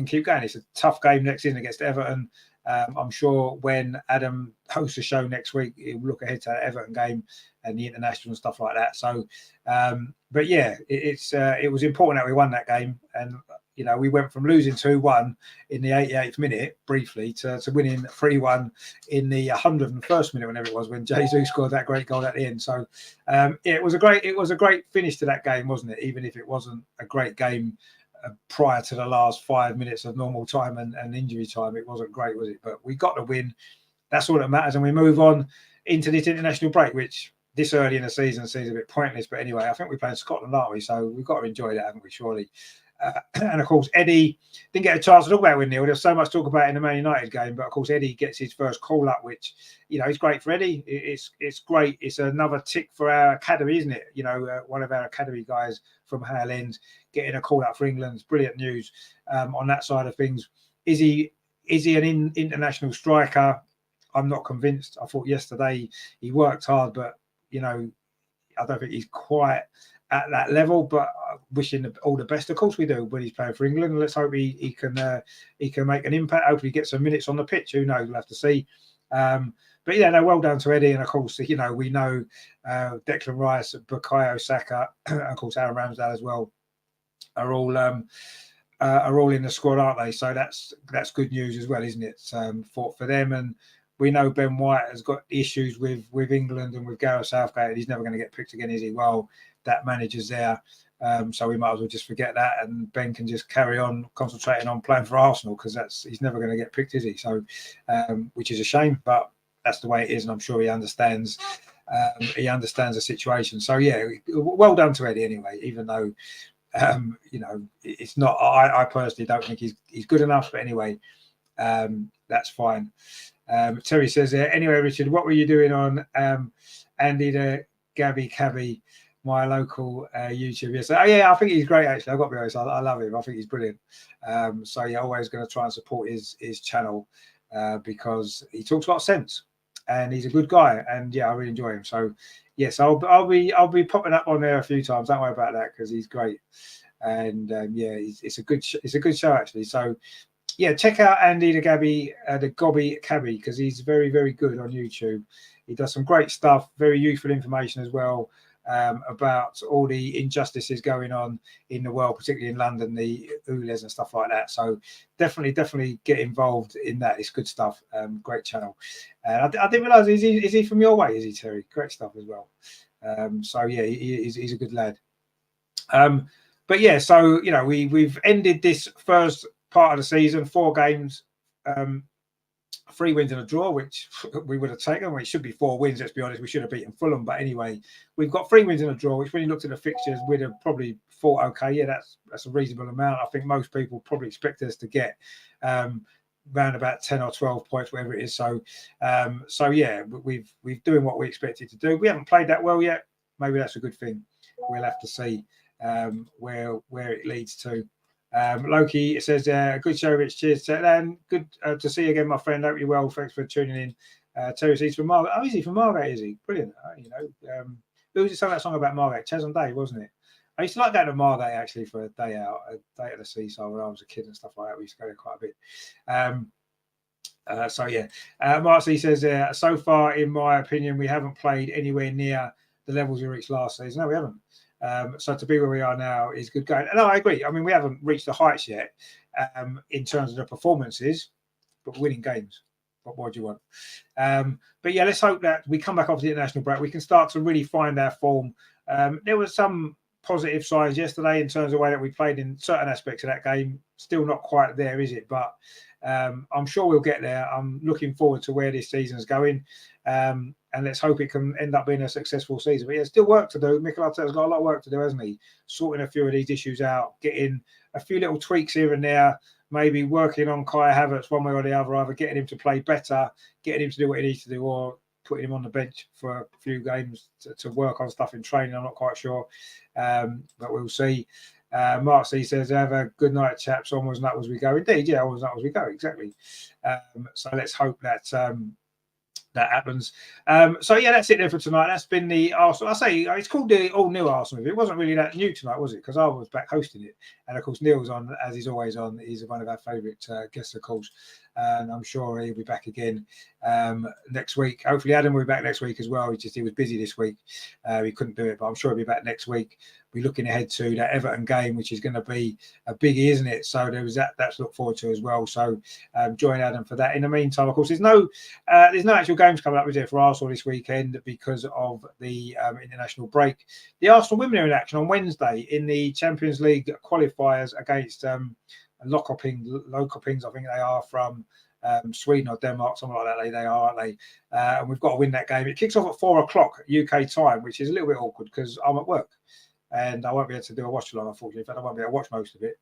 keep going. It's a tough game next season against Everton. I'm sure when Adam hosts a show next week, he'll look ahead to that Everton game and the international and stuff like that. So, but yeah, it was important that we won that game. And, we went from losing 2-1 in the 88th minute briefly to winning 3-1 in the 101st minute, whenever it was, when Jesus scored that great goal at the end. So, it was a great finish to that game, wasn't it? Even if it wasn't a great game prior to the last 5 minutes of normal time and injury time, it wasn't great, was it? But we got the win. That's all that matters. And we move on into this international break, which this early in the season seems a bit pointless. But anyway, I think we're playing Scotland, aren't we? So we've got to enjoy that, haven't we, surely? And of course, Eddie didn't get a chance to talk about it with Neil. There's so much to talk about in the Man United game, but of course, Eddie gets his first call up, which is great for Eddie. It's great. It's another tick for our academy, isn't it? One of our academy guys from Hale End getting a call up for England's brilliant news on that side of things. Is he an international striker? I'm not convinced. I thought yesterday he worked hard, but I don't think he's quite at that level, but wishing all the best. Of course we do when he's playing for England. Let's hope he can make an impact. Hopefully get some minutes on the pitch. Who knows? We'll have to see. But yeah, no, well done to Eddie. And of course, we know Declan Rice, Bukayo Saka, and of course Aaron Ramsdale as well are all in the squad, aren't they? So that's good news as well, isn't it? For them. And we know Ben White has got issues with England and with Gareth Southgate. He's never going to get picked again, is he? Well, that manager's there, so we might as well just forget that, and Ben can just carry on concentrating on playing for Arsenal because he's never going to get picked, is he? So, which is a shame, but that's the way it is, and I'm sure he understands. He understands the situation. So yeah, well done to Eddie anyway. Even though it's not. I personally don't think he's good enough, but anyway, that's fine. Terry says, anyway, Richard, what were you doing on Andy the Gabby Cabby, my local YouTube? Yes, I think he's great, actually. I've got to be honest, I love him. I think he's brilliant. So yeah, always going to try and support his channel because he talks a lot of sense and he's a good guy, and yeah, I really enjoy him. So yes, I'll be popping up on there a few times. Don't worry about that because he's great, and yeah, it's a good show actually. So yeah, check out Andy the Gobby Cabby, because he's very, very good on YouTube. He does some great stuff, very useful information as well, about all the injustices going on in the world, particularly in London, the Ules and stuff like that. So definitely get involved in that. It's good stuff. Great channel. I didn't realise, is he from your way? Is he, Terry? Great stuff as well. So yeah, he's a good lad. But yeah, so we've ended this first part of the season, 4 games, 3 wins and a draw, which we would have taken. Well, it should be 4 wins, let's be honest. We should have beaten Fulham. But anyway, we've got 3 wins and a draw, which when you looked at the fixtures, we'd have probably thought, okay, yeah, that's a reasonable amount. I think most people probably expect us to get around about 10 or 12 points, whatever it is. So yeah, we've doing what we expected to do. We haven't played that well yet. Maybe that's a good thing. We'll have to see where it leads to. Loki says, good show, Rich. Cheers. And good to see you again, my friend. Hope you're well. Thanks for tuning in. Terry, he's from Margate. Oh, is he from Margate? Is he? Brilliant. Who was it sang that song about Margate? Chaz and Dave, wasn't it? I used to like going to Margate actually for a day out, a day at the seaside when I was a kid and stuff like that. We used to go there quite a bit. So yeah, Marcy says, so far, in my opinion, we haven't played anywhere near the levels we reached last season. No, we haven't. So to be where we are now is good going. No, I agree. I mean, we haven't reached the heights yet in terms of the performances, but winning games. What more do you want? But yeah, let's hope that we come back after the international break. We can start to really find our form. There was some positive signs yesterday in terms of the way that we played in certain aspects of that game. Still not quite there, is it? But I'm sure we'll get there. I'm looking forward to where this season is going. And let's hope it can end up being a successful season. But yeah, still work to do. Mikel Arteta's got a lot of work to do, hasn't he? Sorting a few of these issues out, getting a few little tweaks here and there, maybe working on Kai Havertz one way or the other, either getting him to play better, getting him to do what he needs to do, or putting him on the bench for a few games to work on stuff in training. I'm not quite sure, but we'll see. Mark C says, have a good night, chaps. Onwards and upwards we go. Indeed, yeah, onwards and upwards we go. Exactly. So let's hope that that happens. So yeah, that's it there for tonight. That's been the Arsenal. I say it's called the all new Arsenal. It wasn't really that new tonight, was it? Because I was back hosting it, and of course Neil's on, as he's always on. He's one of our favourite guests, of course, and I'm sure he'll be back again next week. Hopefully, Adam will be back next week as well. He was busy this week. He couldn't do it, but I'm sure he'll be back next week. We're looking ahead to that Everton game, which is going to be a biggie, isn't it? So there was that to look forward to as well. So join Adam for that. In the meantime, of course, there's no actual games coming up with it for Arsenal this weekend because of the international break. The Arsenal women are in action on Wednesday in the Champions League qualifiers against Lokoping, I think they are from Sweden or Denmark, something like that. They are, aren't they? And we've got to win that game. It kicks off at 4:00 UK time, which is a little bit awkward because I'm at work. And I won't be able to do a watch along, unfortunately. In fact, I won't be able to watch most of it.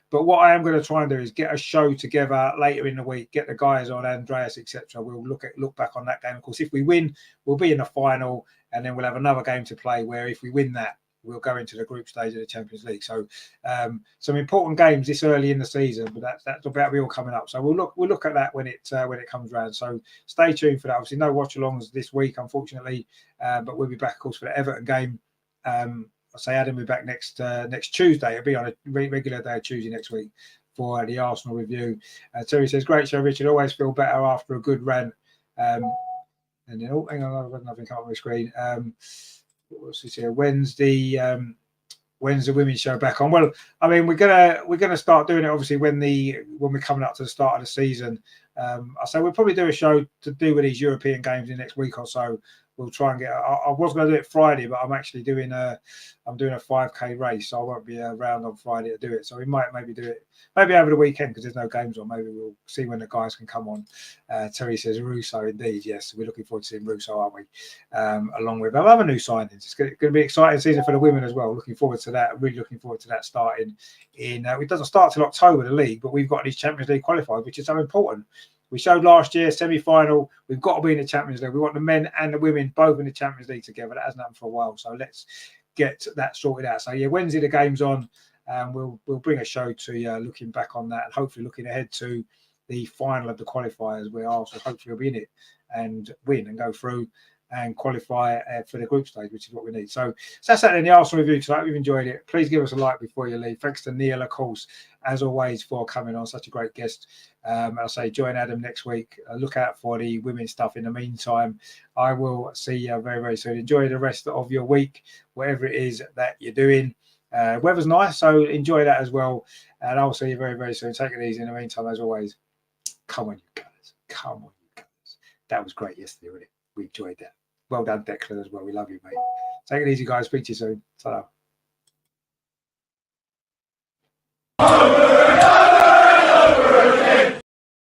But what I am going to try and do is get a show together later in the week, get the guys on, Andreas, etc. We'll look back on that game. Of course, if we win, we'll be in the final, and then we'll have another game to play where if we win that, we'll go into the group stage of the Champions League. So some important games this early in the season, but that's about to be all coming up. So we'll look at that when it comes around. So stay tuned for that. Obviously, no watch-alongs this week, unfortunately, but we'll be back, of course, for the Everton game. I say Adam will be back next Tuesday. It'll be on a regular day of Tuesday next week for the Arsenal review. Terry says, great show, Richard. Always feel better after a good rant. And then, hang on, I've got nothing come up on the screen. What's this here? Wednesday women's show back on. Well, I mean, we're gonna start doing it obviously when we're coming up to the start of the season. I say we'll probably do a show to do with these European games in the next week or so. We'll try and get. I was going to do it Friday, but I'm actually doing a 5K race, so I won't be around on Friday to do it. So we might maybe do it over the weekend because there's no games on. Maybe we'll see when the guys can come on. Terry says Russo, indeed, yes. We're looking forward to seeing Russo, aren't we? Along with other new signings. It's going to be an exciting season for the women as well. Looking forward to that. Really looking forward to that starting in. It doesn't start till October, the league, but we've got these Champions League qualifiers, which is so important. We showed last year, semi-final. We've got to be in the Champions League. We want the men and the women both in the Champions League together. That hasn't happened for a while. So let's get that sorted out. So yeah, Wednesday the game's on. We'll bring a show to you looking back on that and hopefully looking ahead to the final of the qualifiers where Arsenal hopefully will be in it and win and go through. and qualify for the group stage, which is what we need. So that's that in the Arsenal review tonight. We've enjoyed it. Please give us a like before you leave. Thanks to Neil, of course, as always, for coming on. Such a great guest. I'll say join Adam next week. Look out for the women's stuff. In the meantime, I will see you very, very soon. Enjoy the rest of your week, whatever it is that you're doing. Weather's nice, so enjoy that as well. And I'll see you very, very soon. Take it easy. In the meantime, as always, come on, you guys. Come on, you guys. That was great yesterday, wasn't it? We enjoyed that. Well done, Declan, as well. We love you, mate. Take it easy, guys. Speak to you soon. Ta-ra.